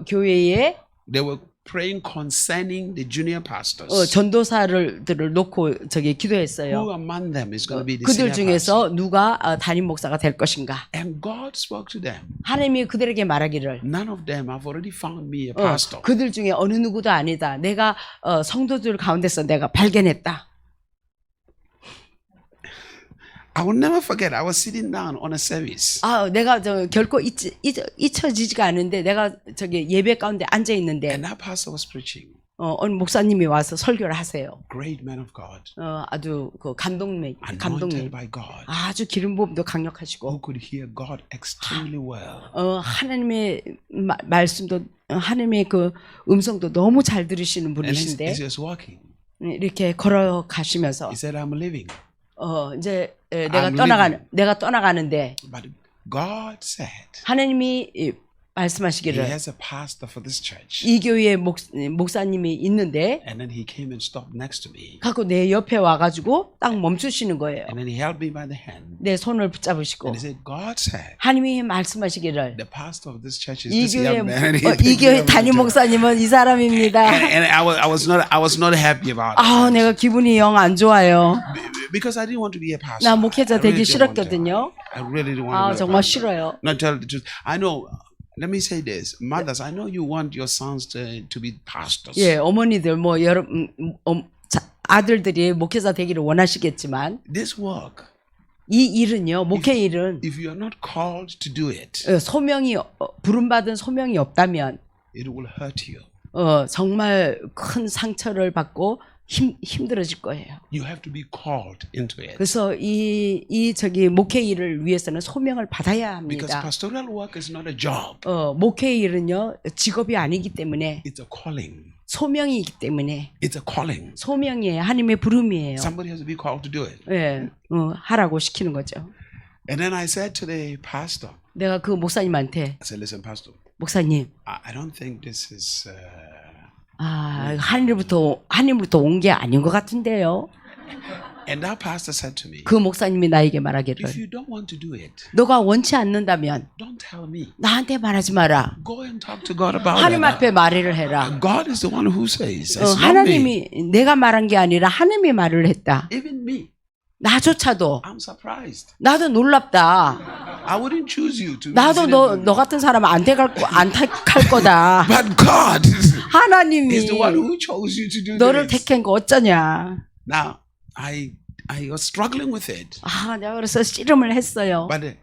교회에 They were praying concerning the junior pastors. 전도사들을 놓고 저기 Who 기도했어요. among them is going to be the 그들 senior pastor? 중에서 누가 담임 목사가 될 것인가? And God spoke to them. 하나님이 그들에게 말하기를 None of them have already found me a pastor. 그들 중에 어느 누구도 아니다. 내가 성도들 가운데서 내가 발견했다. I will never forget. I was sitting down on a service. 내가 결코 잊혀지지가 않은데 내가 저기 예배 가운데 앉아 있는데 And that pastor was preaching. 어느 목사님이 와서 설교를 하세요. Great man of God. 아주 그 감동맥. Anointed by God. 아주 기름 부음도 Who 강력하시고 could hear God extremely well. 하나님의 말씀도 하나님의 그 음성도 너무 잘 들으시는 And as 분이신데 he was walking, 이렇게 걸어가시면서 he said, I'm leaving. 이제 I'm 내가 떠나가는데 But God said, 하나님이 He 말씀하시기를 has a pastor for this church. 이 교회에 목사님이 있는데 And then he came and stopped next to me. 갖고 내 옆에 와가지고 딱 멈추시는 거예요. And then he held me by the hand. 내 손을 붙잡으시고 And he said, God said, 하나님이 말씀하시기를 the pastor of this church is 이 this 교회 young man. And 이 교회 담임 목사님은 이 사람입니다. And I was not happy about it. 내가 기분이 영 안 좋아요. Because I didn't want to be a pastor. 나 목회자 I really 되기 didn't want to. 싫었거든요. I really didn't want to be a 정말 pastor. 싫어요. Not tell the truth. I know. Let me say this, mothers. I know you want your sons to be pastors. 예, 어머니들 뭐 여러 아들들이 목회자 되기를 원하시겠지만 This work, 이 일은요, 목회 일은 if you are not called to do it, 소명이 부름받은 소명이 없다면 it will hurt you. 정말 큰 상처를 받고 힘들어질 거예요. You have to be called into it. 그래서 이 저기 목회 일을 위해서는 소명을 받아야 Because 합니다. pastoral work is not a job. 목회 일은요, 직업이 아니기 때문에 It's a calling. 소명이기 때문에 It's a calling. 소명이에요. 하나님의 부름이에요. Somebody has to be called to do it. 예, 하라고 시키는 거죠. And then I said to the pastor, 내가 그 목사님한테 I said, listen, pastor, 목사님, I don't think this is. 하나님부터 온 게 아닌 것 같은데요. And that pastor said to me, 그 목사님이 나에게 말하기를 if you don't want to do it, 너가 원치 않는다면 don't tell me. 나한테 말하지 마라. Go and talk to God about 하나님 it. 앞에 말을 해라. God is the one who says. It's not me. 하나님이 내가 말한 게 아니라 하나님이 말을 했다. Even me, 나조차도 I'm surprised. 나도 놀랍다. I wouldn't choose you to. 나도 너 같은 사람 안 택할 거다. But God 하나님이 is the one who chose you to do 너를 this. 택한 거 어쩌냐. Now, I was struggling with it. 내가 그래서 씨름을 했어요. But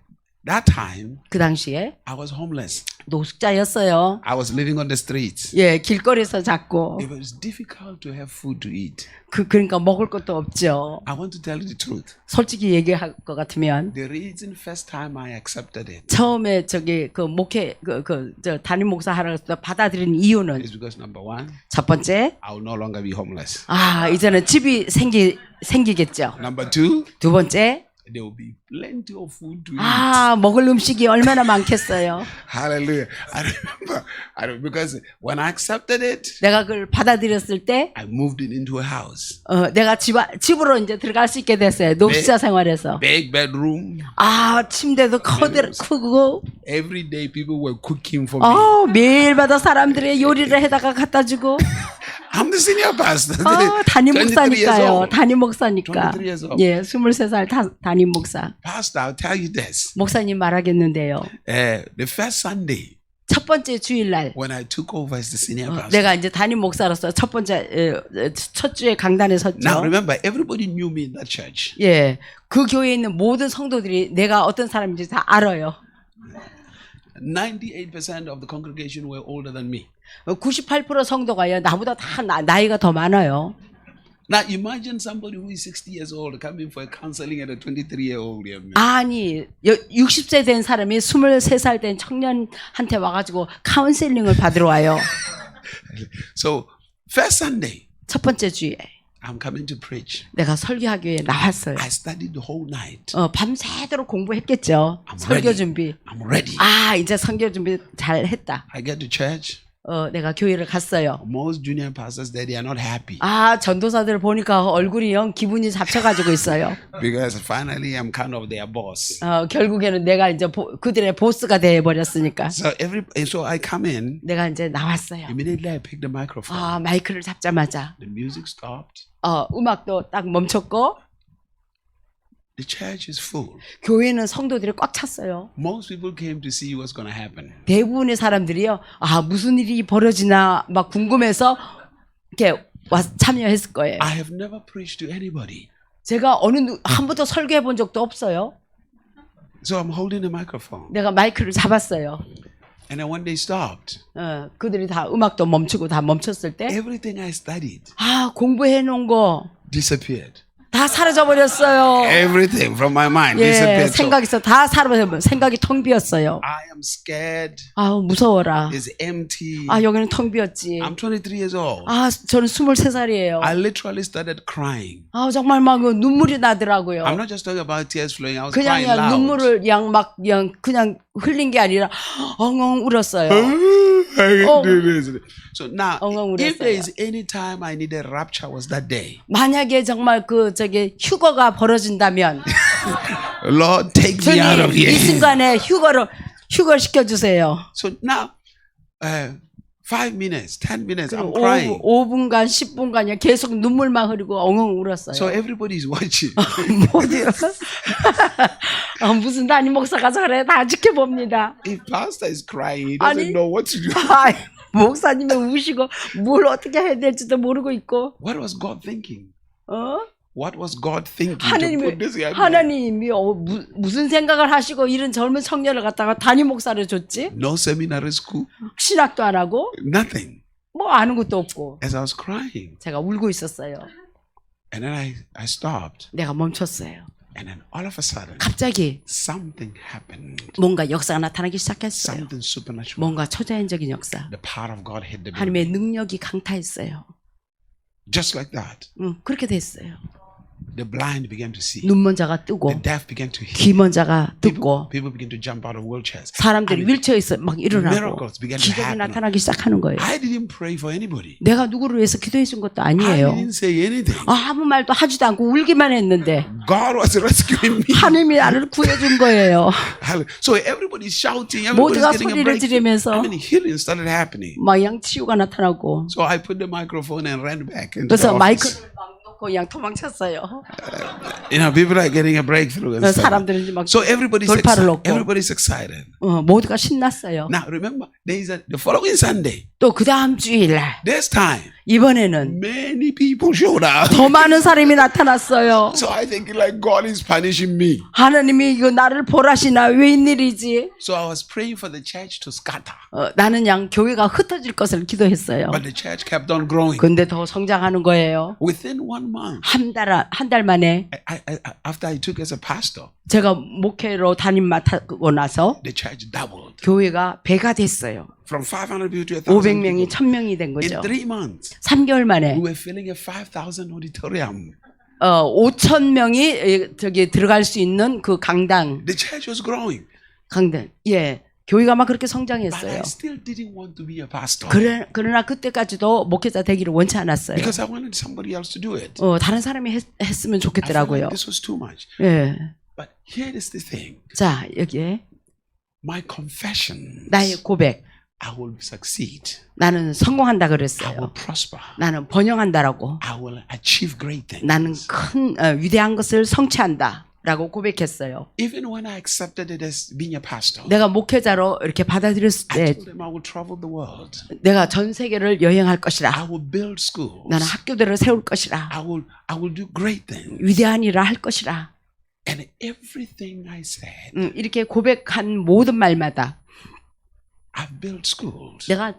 that time, 그 당시에 I was homeless. 노숙자였어요. I was living on the streets. 예, 길거리에서 잤고 It was difficult to have food to eat. 그러니까 먹을 것도 없죠. I want to tell you the truth. 솔직히 얘기할 것 같으면 The reason first time I accepted it 처음에 저기 그 목회 저 담임 목사 하라고 해서 받아들인 이유는 is because number one, 첫 번째, I will no longer be homeless. 이제는 집이 생기겠죠. Number two, 두 번째, there will be plenty of food to eat. 먹을 음식이 얼마나 많겠어요. Hallelujah. I remember because when I accepted it, 내가 그걸 받아들였을 때 I moved it into a house. 내가 집으로 이제 들어갈 수 있게 됐어요. 노숙자 생활에서. Big bedroom. 침대도 크고 Every day people were cooking for me. 매일마다 사람들의 요리를 해다가 갖다 주고 I'm the senior pastor. 담임 23 years 목사니까요. old. 담임 목사니까. 23 years old. 예, 23살 담임 목사. Pastor, I'll tell you this. 목사님 말하겠는데요. The first Sunday 첫 번째 주일날 when I took over as the senior pastor. 내가 이제 담임 목사로서 첫 주에 강단에 섰죠. Now remember, everybody knew me in that church. 예, 그 교회에 있는 모든 성도들이 내가 어떤 사람인지 다 알아요. 98% of the congregation were older than me. 98% 성도가요, 나보다 다 나이가 더 많아요. Now imagine somebody who is 60 years old coming for a counseling at a 23-year-old young man. 아니 60세 된 사람이 23살 된 청년한테 와가지고 카운셀링을 받으러 와요. So first Sunday, 첫 번째 주에 I'm coming to preach. 내가 설교하기 위해 나왔어요. I studied the whole night. 밤새도록 공부했겠죠. I'm 설교 ready. 준비. I'm ready. 이제 설교 준비 잘 했다. I get to church. 내가 교회를 갔어요. Most junior pastors there, they are not happy 아, 전도사들 보니까 얼굴이 영 기분이 잡쳐가지고 있어요. because finally I'm kind of their boss. 결국에는 내가 이제 그들의 보스가 돼버렸으니까. So I come in. 내가 이제 나왔어요. Immediately I pick the microphone. 아, 마이크를 잡자마자 The music stopped. 음악도 딱 멈췄고 The church is full. 교회는 성도들이 꽉 찼어요. Most people came to see what's going to happen. 대부분의 사람들이요. 아, 무슨 일이 벌어지나 막 궁금해서 이렇게 와서 참여했을 거예요. I have never preached to anybody. 제가 한 번도 설교해 본 적도 없어요. So I'm holding the microphone. 내가 마이크를 잡았어요. And then when they stopped, 그들이 다 음악도 멈추고 다 멈췄을 때 everything I studied 아, 공부해 놓은 거 disappeared. 다 사라져 버렸어요. Everything from my mind 예, disappeared. So 생각에서 다 사라져 생각이 텅 비었어요. I am scared. 아, 무서워라. It's empty. 아, 여기는 텅 비었지. I'm 23 years old. 아, 저는 23살이에요. I literally started crying. 아, 정말 막 눈물이 나더라고요. I'm not just talking about tears flowing. I was 그냥 crying loud. 눈물을 그냥 흘린 게 아니라 엉엉 울었어요. So now, 엉엉 if there 울었어요. is any time I needed rapture, was that day. 만약에 정말 휴거가 벌어진다면 Lord, take me out of 주님 이 here. 순간에 휴거 시켜 주세요. So now, 5 minutes, 10 minutes, I'm crying. 5분간 10분간이야 계속 눈물만 흐르고 엉엉 울었어요. So everybody's watching. 뭐요? 무슨 담임 목사가 저래 다 지켜봅니다. If pastor is crying, he doesn't 아니, know what to do. 목사님이 우시고 뭘 어떻게 해야 될지도 모르고 있고. What was God thinking? What was God thinking to 하나님이 put this guy there? 하나님이 무슨 생각을 하시고 이런 젊은 청년을 갖다가 담임 목사를 줬지? No seminary school, 신학도 안 하고 nothing. 뭐 아는 것도 없고. As I was crying, 제가 울고 있었어요. and then I stopped, 내가 멈췄어요. and then all of a sudden, 갑자기 something happened. 뭔가 역사가 나타나기 시작했어요. Something supernatural. 뭔가 초자연적인 역사. The power of God hit the building. 하나님의 능력이 강타했어요. Just like that, 그렇게 됐어요. the blind began to see. 눈먼 자가 뜨고 The deaf began to hear. 귀먼 자가 듣고 People began to jump out of wheelchairs. 사람들이 휠체어에서 막 일어나고 Miracles began to 기적이 happen. 나타나기 시작하는 거예요. I didn't pray for anybody. 내가 누구를 위해서 기도해 준 것도 I 아니에요. didn't say anything. 아무 말도 하지도 않고 울기만 했는데 God was rescuing me. 하나님이 나를 구해준 거예요. So everybody's shouting. 모두가 Everybody's getting a 소리를 breakthrough. 지르면서 I mean, healing started happening. 막 양치유가 나타나고 So I put the microphone and ran back into the 그래서 office. 마이크를 막 놓고 그냥 도망쳤어요. You know, people are getting a breakthrough and stuff. 사람들은 이제 막 So everybody's 돌파를 excited. 놓고 Everybody's excited. 모두가 신났어요. Now remember, the following Sunday, 또 그 다음 주일날 this time, 이번에는 many people showed up. 더 많은 사람이 나타났어요. So I think like God is punishing me. 하나님이 이거 나를 보라시나 웬일이지? So I was praying for the church to scatter. 나는 교회가 흩어질 것을 기도했어요. But the church kept on growing. 근데 더 성장하는 거예요. Within 1 month, 한 달 만에 after I took as a pastor, 제가 목회로 담임 맡고 나서 the church doubled. 교회가 배가 됐어요. From 500 people to 1,000 500명이 people. 1000명이 된 In 거죠. 3 months, 3개월 만에 we were filling a 5,000 auditorium. 5,000명이 저기 들어갈 수 있는 그 강당. The church was growing. 예. 교회가 막 그렇게 But 성장했어요. I still didn't want to be a pastor. 그러나 그때까지도 목회자 되기를 원치 않았어요. Because I wanted somebody else to do it. 다른 사람이 했으면 I felt 좋겠더라고요. like this was too much. 예. But here is the thing. 자, 여기에 My confession. 나의 고백. I will succeed. 나는 성공한다 I will 그랬어요. prosper. 나는 번영한다라고. I will achieve great things. 나는 큰 위대한 것을 성취한다. 라고 고백했어요. Even when I accepted it as being a pastor, 내가 목회자로 이렇게 받아들였을 I 때 told them I will travel the world. 내가 전 세계를 여행할 I 것이라. will build schools. 나는 학교들을 세울 것이라. I will do great things. 위대한 일을 할 것이라. And everything I said, 이렇게 고백한 모든 말마다 I've built schools 내가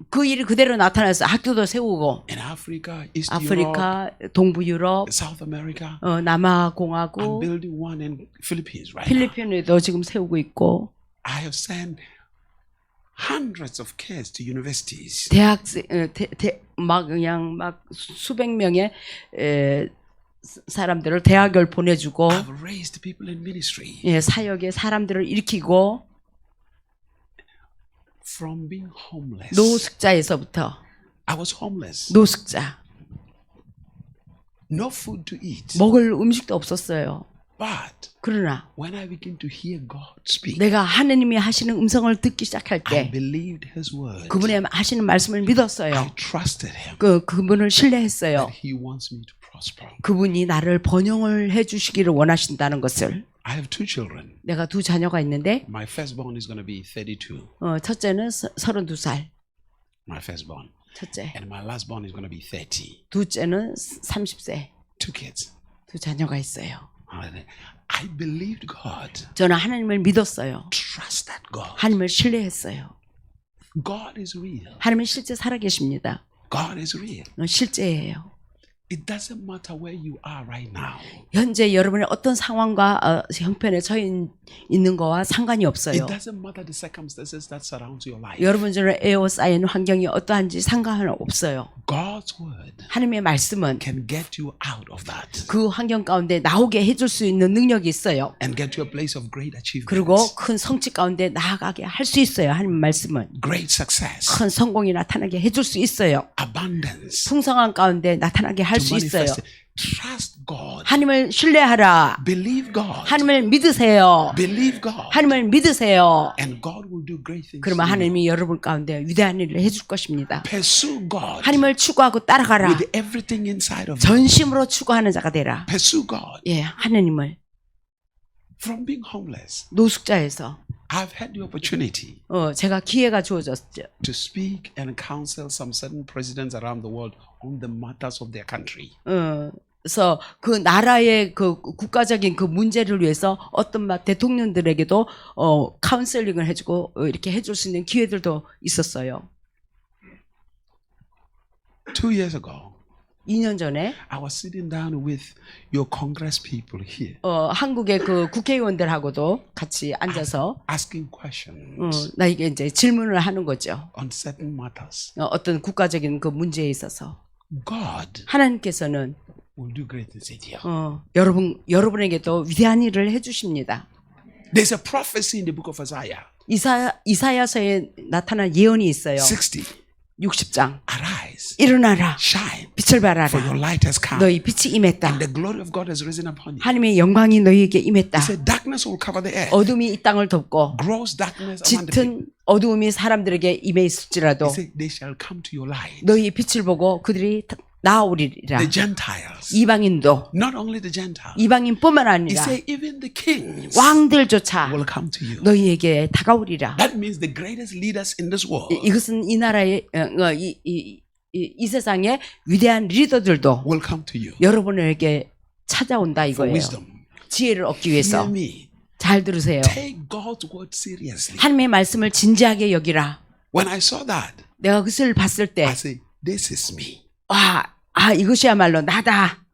그 일이 그대로 나타났어. 학교도 세우고 in Africa, East Europe, 아프리카, 동부 유럽, South America. 남아 I'm 공화국, building one in Philippines right now. 필리핀에도 지금 세우고 있고 I have sent hundreds of kids to universities. 대학생 막 그냥 막 수백 명의 사람들을 대학을 보내주고 I've raised people in ministry. 사역에 사람들을 일으키고 From being homeless. 노숙자에서부터 I was homeless. 노숙자. No food to eat. 먹을 음식도 없었어요. But 그러나 when I began to hear God speak, 내가 하나님이 하시는 음성을 듣기 시작할 I 때 believed His word. 그분의 하시는 말씀을 I 믿었어요. trusted Him. 그분을 신뢰했어요. That He wants me to prosper. 그분이 나를 번영을 해주시기를 원하신다는 것을. I have 2 children. 내가 2 자녀가 있는데 My firstborn is going to be 32. 첫째는 32살. My firstborn. 첫째. And my lastborn is going to be 30. 둘째는 30세. 2 kids. 2 자녀가 있어요. I believed God. 저는 하나님을 믿었어요. Trusted God. 하나님을 신뢰했어요. God is real. 하나님은 실제 살아계십니다. God is real. 실제예요. It doesn't matter where you are right now. 현재 여러분의 어떤 상황과 형편에 처해 있는 거와 상관이 없어요. It doesn't matter the circumstances that surround your life. 여러분 전에 에워싸인 환경이 어떠한지 상관없어요. God's word 하나님의 말씀은 can get you out of that 그 환경 가운데 나오게 해줄 수 있는 능력이 있어요. and get you a place of great achievement. 그리고 큰 성취 가운데 나아가게 할 수 있어요. 하나님의 말씀은 Great success. 큰 성공이 나타나게 해줄 수 있어요. Abundance. 풍성한 가운데 나타나게 할 수 있어요. Trust God. 하나님을 신뢰하라. Believe God. 하나님을 믿으세요. Believe God. 하나님을 믿으세요. And God will do great things. 그러면 하나님이 여러분 가운데 위대한 일을 해줄 것입니다. Pursue God. 하나님을 추구하고 따라가라. With everything inside of you. 전심으로 추구하는 자가 되라. Pursue God. 예, 하나님을. From being homeless, 노숙자에서 I've had the opportunity 제가 기회가 주어졌죠. to speak and counsel some certain presidents around the world on the matters of their country. 그래서 그 나라의 그 국가적인 그 문제를 위해서 어떤 대통령들에게도 카운셀링을 해주고 이렇게 해줄 수 있는 기회들도 있었어요. 2 years ago, 2년 전에 I was sitting down with your Congress people here, 한국의 그 국회의원들하고도 같이 앉아서 asking questions 나에게 이제 질문을 하는 거죠. on certain matters. 어떤 국가적인 그 문제에 있어서 God 하나님께서는 will do great things in you. 여러분에게도 위대한 일을 해주십니다. There's a prophecy in the book of Isaiah. 이사야서에 나타난 예언이 있어요. 60. 60장. Arise, 일어나라. shine, 빛을 for your 발하라. light has come, 너희 빛이 임했다. and the glory of God has risen upon you. 하나님의 영광이 너희에게 임했다. He said, darkness will cover the earth. 어둠이 이 땅을 덮고 Gross darkness among the people. 짙은 어두움이 사람들에게 임해 있을지라도 He said, they shall come to your light. 너희 빛을 보고 그들이 나아오리라. The Gentiles, 이방인도 not only the Gentiles. 이방인뿐만 He 아니라 said, even the kings 왕들조차 will come to you. 너희에게 다가오리라. That means the greatest leaders in this world 이것은 이 나라의 이 세상의 위대한 리더들도 will come to you 여러분에게 찾아온다 for 이거예요. wisdom. 지혜를 얻기 Hear 위해서. me. 잘 들으세요. Take God's word seriously. 하나님의 말씀을 진지하게 여기라. When I saw that, 내가 그것을 봤을 때 I said, this is me. 이것이야말로 나다.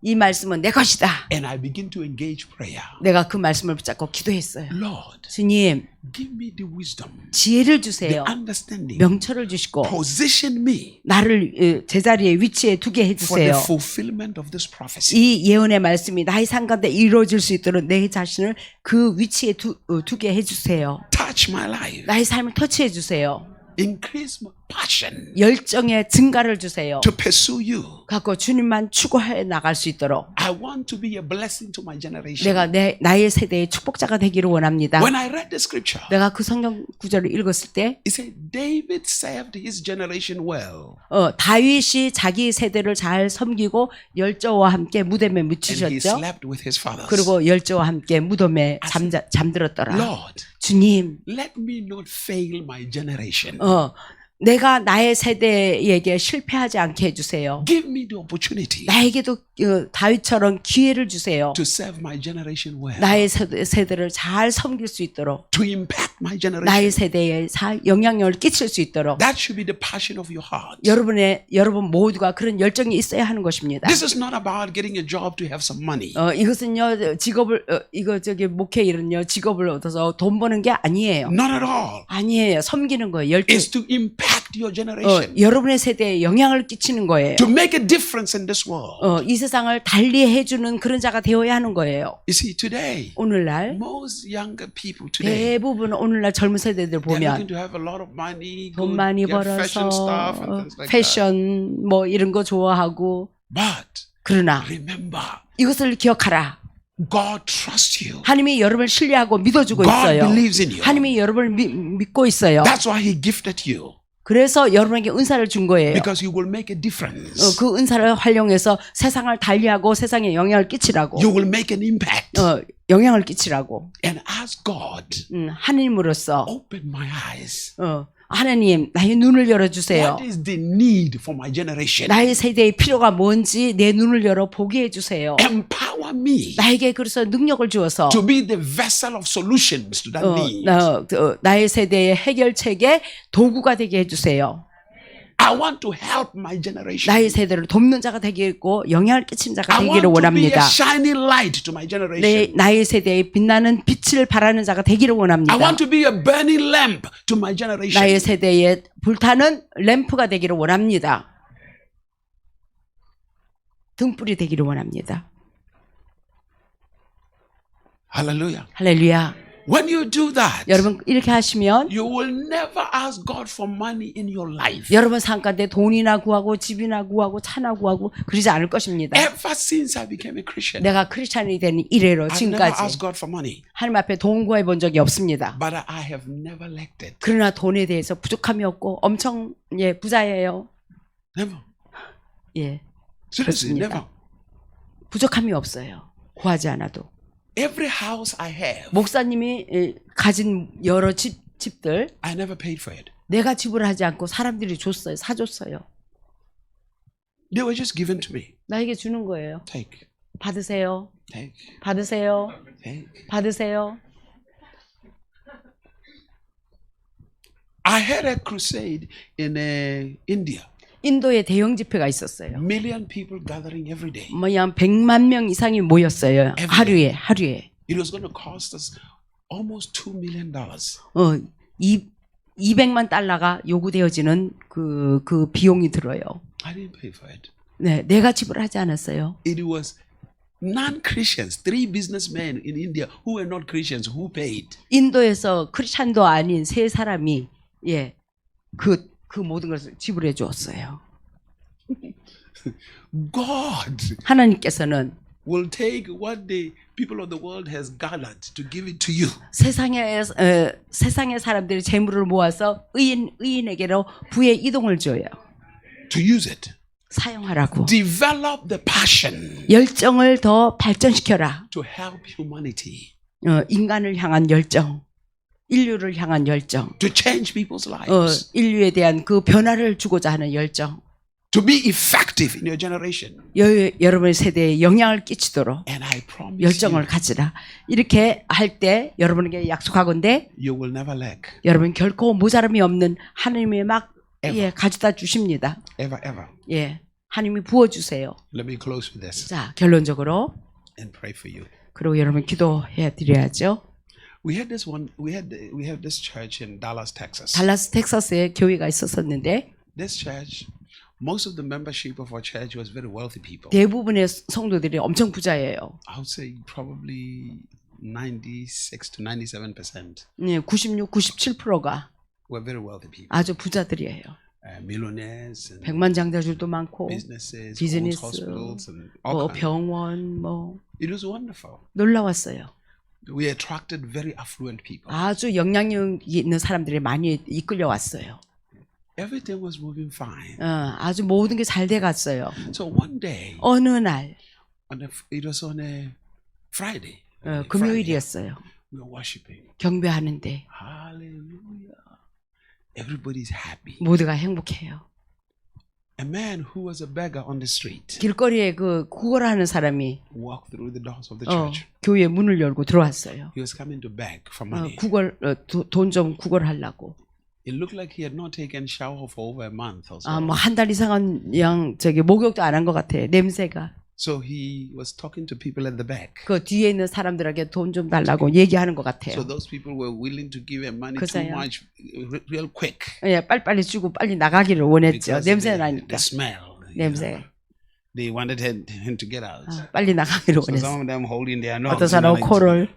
이 말씀은 내 것이다. And I begin to engage prayer. 내가 그 말씀을 붙잡고 기도했어요. Lord, 주님, give me the wisdom, 지혜를 the 주세요. understanding. 명철을 주시고 Position me 나를 제자리에 위치에 두게 for the 해주세요. fulfillment of this prophecy. 이 예언의 말씀이 나의 삶 가운데 이루어질 수 있도록 내 자신을 그 위치에 두게 해주세요. Touch my life. 나의 삶을 터치해 주세요. Increase my passion 열정의 증가를 주세요. to pursue you. 갖고 주님만 추구해 나갈 수 있도록 I want to be a blessing to my generation. 내가 나의 세대의 축복자가 되기를 원합니다. When I read the scripture, 내가 그 성경 구절을 읽었을 때 it said David served his generation well. 다윗이 자기 세대를 잘 섬기고 열조와 함께 무덤에 And he 묻히셨죠. slept with his fathers. 그리고 열조와 함께 무덤에 잠들었더라. Lord, 주님, let me not fail my generation. 내가 나의 세대에게 실패하지 않게 해주세요. Give me the opportunity 나에게도 다윗처럼 기회를 주세요. to serve my generation well. 나의 세대를 잘 섬길 수 있도록 To impact my generation. 나의 세대에 영향력을 끼칠 수 있도록 That should be the passion of your heart. 여러분 모두가 그런 열정이 있어야 하는 것입니다. This is not about getting a job to have some money. 이것은요 직업을 목회 일은요 직업을 얻어서 돈 버는 게 아니에요. Not at all. 아니에요. 섬기는 거예요. 열정. It's to impact impact your generation, 여러분의 세대에 영향을 끼치는 거예요. to make a difference in this world. 이 세상을 달리 해주는 그런 자가 되어야 하는 거예요. You see, today, 오늘날 most younger people today, 대부분 오늘날 젊은 세대들 they're looking 보면 to have a lot of money, 돈 go 많이 get fashion 벌어서 stuff and things like that. 패션 뭐 이런 거 좋아하고 But 그러나 remember, 이것을 기억하라. God trusts you. 하나님이 여러분을 신뢰하고 믿어주고 God 있어요. believes in you. 하나님이 여러분을 믿고 있어요. That's why He gifted you, 그래서 여러분에게 은사를 준 거예요. because you will make a difference. 그 은사를 활용해서 세상을 달리하고 세상에 영향을 끼치라고. You will make an impact. 영향을 끼치라고. And ask God, 하나님으로서 open my eyes. 하나님 나의 눈을 열어주세요. What is the need for my generation? 나의 세대의 필요가 뭔지 내 눈을 열어 보게 해주세요. Empower me 나에게 그래서 능력을 주어서 to be the vessel of solutions to that need. 나의 세대의 해결책의 도구가 되게 해주세요. I want to help my generation. 나의 세대를 돕는 자가 되겠고 영향을 끼치는 자가 I 되기를 want to be a 원합니다. shining light to my generation. 나의 세대에 빛나는 빛을 발하는 자가 되기를 원합니다. I want to be a burning lamp to my generation. 나의 세대에 불타는 램프가 되기를 원합니다. 등불이 되기를 원합니다. Hallelujah. 할렐루야. When you do that, 여러분 이렇게 하시면 you will never ask God for money in your life. 여러분 삶 가운데 돈이나 구하고 집이나 구하고 차나 구하고 그러지 않을 것입니다. Ever since I became a Christian, 내가 크리스찬이 된 이래로 I've never 지금까지 asked God for money. 하나님 앞에 돈 구해 본 적이 없습니다. But I have never lacked it. 그러나 돈에 대해서 부족함이 없고 엄청 부자예요. Never. 예, Seriously, 그렇습니다. never. 부족함이 없어요. 구하지 않아도. Every house I have, 목사님이 가진 여러 집들 I never paid for it. 내가 지불하지 않고 사람들이 줬어요. 사줬어요. They were just given to me. 나에게 주는 거예요. Take, 받으세요. take, 받으세요. take. 받으세요. I had a crusade in India. 인도에 대형 집회가 있었어요. Million people gathering every day. 뭐야 100만 명 이상이 모였어요. 하루에. It was going to cost us almost $2 million. 200만 달러가 요구되어지는 그 비용이 들어요. I didn't pay for it. 네, 내가 지불하지 않았어요. It was non-Christians, 3 businessmen in India who were not Christians who paid. 인도에서 크리스찬도 아닌 3사람이 그 모든 것을 지불해 주었어요. God 하나님께서는 will take what the people of the world has gathered to give it to you. 세상의 사람들이 재물을 모아서 의인에게로 부의 이동을 줘요. To use it. 사용하라고. Develop the passion 열정을 더 발전시켜라. to help humanity. 인간을 향한 열정. 인류를 향한 열정. To change people's lives. 인류에 대한 그 변화를 주고자 하는 열정. To be effective in your generation. 여러분의 세대에 영향을 끼치도록 And I promise 열정을 가지라. 이렇게 할 때 여러분에게 약속하건대 you will never lack. 여러분 결코 모자람이 없는 하나님이 막 Ever. 가져다 주십니다. Ever, ever. 예, 하나님이 부어주세요. Let me close with this 자, 결론적으로 and pray for you. 그리고 여러분 기도해 드려야죠. We had this church in Dallas, Texas. 달라스 텍사스에 교회가 있었었는데 This church, most of the membership of our church was very wealthy people. 대부분의 성도들이 엄청 부자예요. I would say probably 96 to 97% 예, 96, 97%가 were very wealthy people. 아주 부자들이에요. Millionaires and 백만장자들도 많고 businesses, 비즈니스, owns hospitals and all 뭐 kinds. 병원, 뭐 It was wonderful. 놀라웠어요. We attracted very affluent people. 아주 영향력 있는 사람들이 많이 이끌려왔어요. Everything was moving fine. 아주 모든 게 잘 돼갔어요. So one day, 어느 날 it was on a Friday. 금요일이었어요. We were worshiping. 경배하는데 Hallelujah. Everybody's happy. 모두가 행복해요. A man who was a beggar on the street 길거리에 그 구걸하는 사람이 walked through the doors of the church. 교회 문을 열고 들어왔어요. He was coming to beg for money. 돈 좀 구걸하려고. It looked like he had not taken shower for over a month or so. 뭐 한 달 이상은 목욕도 안 한 것 같아. 냄새가. So he was talking to people at the back. 그 뒤에 있는 사람들에게 돈 좀 달라고 얘기하는 것 So 같아요. those people were willing to give him money too 그래서요. much, real quick. 예, 빨리빨리 주고 빨리 나가기를 원했죠. Because 냄새 the 나니까. smell. 냄새. They wanted him to get out. 빨리 나가기를 So some 원했어요. of them holding their 어떤 nose. 사람은 코를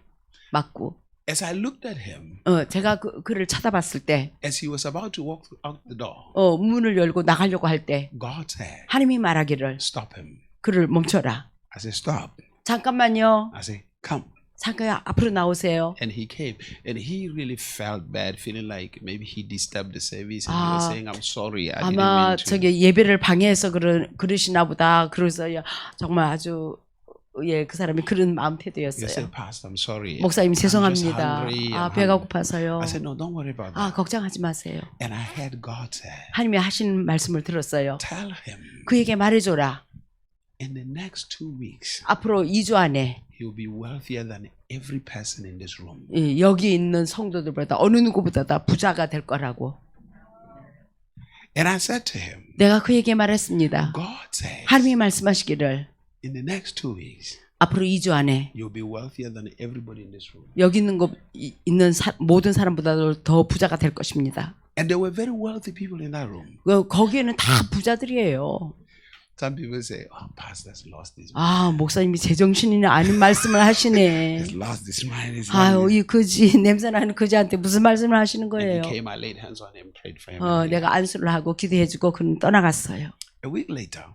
막고. As I looked at him, 제가 그를 쳐다봤을 때, as he was about to walk out the door, 문을 열고 나가려고 할 때, God said, 하나님이 말하기를 stop him. 그를 멈춰라. I said, stop. 잠깐만요. I said, come. 잠깐 앞으로 나오세요. And he came, and he really felt bad, feeling like maybe he disturbed the service, and he was saying, "I'm sorry, I didn't 아마 mean to." 저기 예배를 방해해서 그러시나 보다. 그래서 정말 아주 그 사람이 그런 마음 He 태도였어요. said, "Pastor, I'm sorry. 목사님 I'm just 죄송합니다. hungry, 아 I'm 배가 hungry." 고파서요. I said, "No, don't worry about that." 걱정하지 마세요. And I heard God say, 하나님이 하시는 말씀을 들었어요. "Tell him 그에게 말해줘라. in the next 2 weeks, 앞으로 2주 안에 he will be wealthier than every person in this room." 여기 있는 성도들보다 어느 누구보다 다 부자가 될 거라고. And I said to him, 내가 그에게 말했습니다. God says, 하나님이 말씀하시기를 in the next 2 weeks, 앞으로 2주 안에 you'll be wealthier than everybody in this room. 여기 있는 모든 사람보다도 더 부자가 될 것입니다. And there were very wealthy people in that room. 거기에는 다 부자들이에요. Some people say, "Oh, pastor's lost his mind. 목사님이 제정신이 아닌 말씀을 하시네. He's lost his mind. He's 아유, 이 그지 냄새나는 그지한테 무슨 말씀을 하시는 And 거예요? he came, I laid hands on him, prayed for him. 내가 안수를 하고 기도해주고 그는 떠나갔어요. A week later,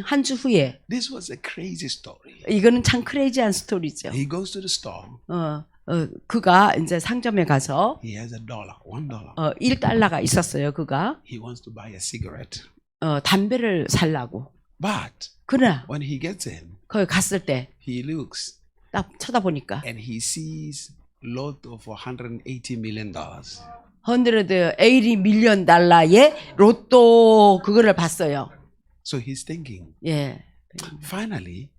한 주 후에 this was a crazy story. 이거는 참 크레이지한 스토리죠. He goes to the store. 그가 이제 상점에 가서 He has $1. $1가 있었어요. 그가 He wants to buy a cigarette. 담배를 살라고. But 그러나 when he gets in, 거기 갔을 때 he looks 딱 쳐다보니까 and he sees lot of $180 million. $180 million 로또 그거를 봤어요. So he's thinking. 예, Finally,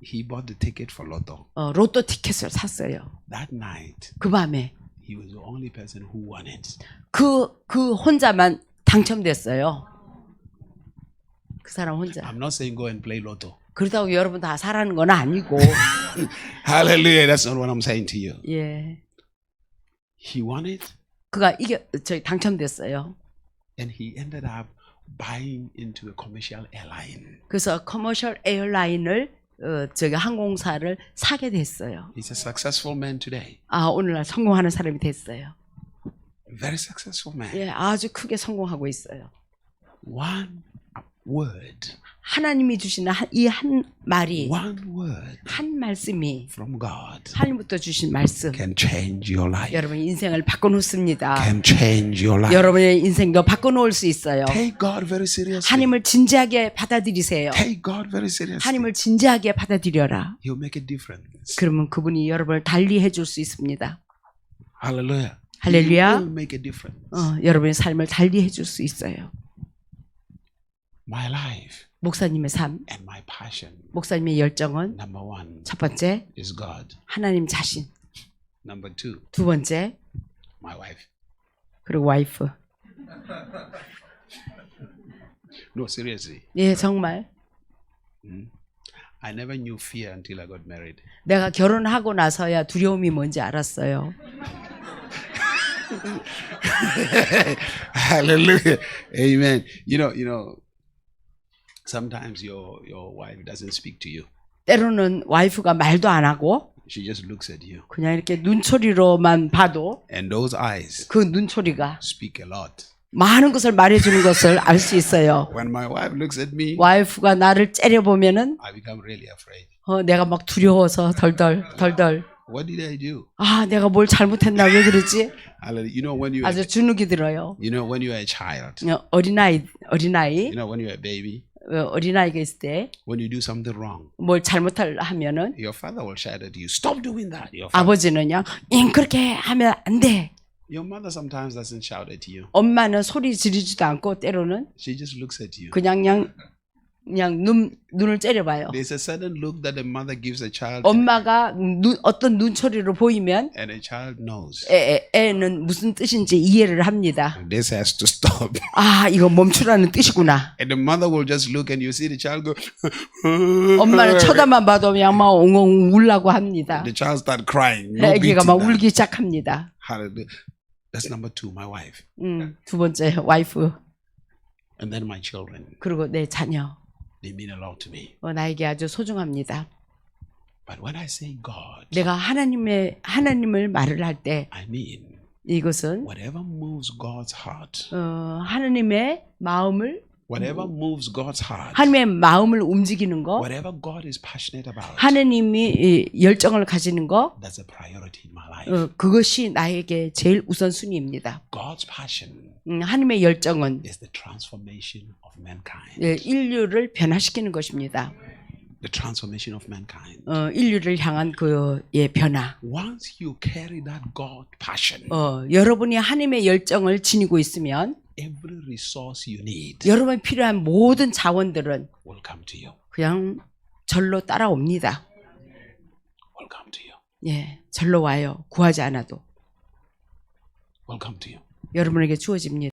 he bought the ticket for Lotto. 로또 티켓을 샀어요. That night, 그 밤에 he was the only person who won it. 그 혼자만 당첨됐어요. 그 사람 혼자. I'm not saying go and play Lotto. 그렇다고 여러분 다 사라는 건 아니고. Hallelujah. That's not what I'm saying to you. 예. He won it 그가 당첨됐어요. and he ended up buying into a commercial airline. 그래서 커머셜 에어라인을 항공사를 사게 됐어요. He's a successful man today. 오늘날 성공하는 사람이 됐어요. Very successful man. 예, 아주 크게 성공하고 있어요. One word. 하나님이 주시는 이 한 말이 One word 한 말씀이 from God 하나님부터 주신 말씀 can change your life. 여러분의 인생을 바꿔놓습니다. Can change your life. 여러분의 인생도 바꿔놓을 수 있어요. Take God very seriously. 하나님을 진지하게 받아들이세요. Take God very seriously. 하나님을 진지하게 받아들여라. He'll make a difference. 그러면 그분이 여러분을 달리 해줄 수 있습니다. Hallelujah. 할렐루야. He will make a difference. 여러분의 삶을 달리 해줄 수 있어요. My life 목사님의 삶, and my passion. 목사님의 열정은 Number one 첫 번째 is God. 하나님 자신, Number two, 두 번째 my wife. 그리고 와이프. No, seriously. 예, 정말 I never knew fear until I got married. 내가 결혼하고 나서야 두려움이 뭔지 알았어요. Hallelujah. Amen. You know, sometimes your wife doesn't speak to you. 때로는 와이프가 말도 안 하고 She just looks at you. 그냥 이렇게 눈초리로만 봐도 And those eyes 그 눈초리가 speak a lot. 많은 것을 말해주는 것을 알 수 있어요. When my wife looks at me, 와이프가 나를 째려보면은 I become really afraid. 내가 막 두려워서 덜덜. What did I do? 내가 뭘 잘못했나 왜 그러지? Hallelujah. You know when you 아주 주눅이 들어요. you know when you are a child. 어린아이 You know when you are a baby. 어린아이가 있을 때 뭘 When you do something wrong, 잘못하면은 your father will shout at you, "Stop doing that." Your father. 아버지는요, 그렇게 하면 안 돼. Your mother sometimes doesn't shout at you. 엄마는 소리 지르지도 않고 때로는 She just looks at you. 그냥 그냥 눈을 째려봐요. There's a certain look that the mother gives a child, 엄마가 어떤 눈초리로 보이면 and a child knows. 애는 무슨 뜻인지 이해를 합니다. This has to stop. 아, 이거 멈추라는 뜻이구나. And the mother will just look, and you see the child go. 엄마는 쳐다만 봐도 그냥 막 엉엉 울라고 합니다. The child start crying. No 애기가 beating 막 them. 울기 시작합니다. Hallelujah. That's number 2, my wife, 두 번째 와이프 and then my children. 그리고 내 자녀 They mean a lot to me. 나에게 아주 소중합니다. But when I say God, 내가 하나님을 말을 할 때 I mean 이것은 whatever moves God's heart, 하나님의 마음을 whatever moves God's heart, 하나님의 마음을 움직이는 거, whatever God is passionate about, 하나님이 열정을 가지는 거, that's a priority in my life. 그것이 나에게 제일 우선순위입니다. God's passion 하나님의 열정은 is the transformation of mankind. 인류를 변화시키는 것입니다. The transformation of mankind. 인류를 향한 그의 변화. Once you carry that God passion, 여러분이 하나님의 열정을 지니고 있으면 every resource you need 여러분이 필요한 모든 자원들은 will come to you. 그냥 절로 따라옵니다. Will come to you. 예, 절로 와요. 구하지 않아도 Will come to you. 여러분에게 주어집니다.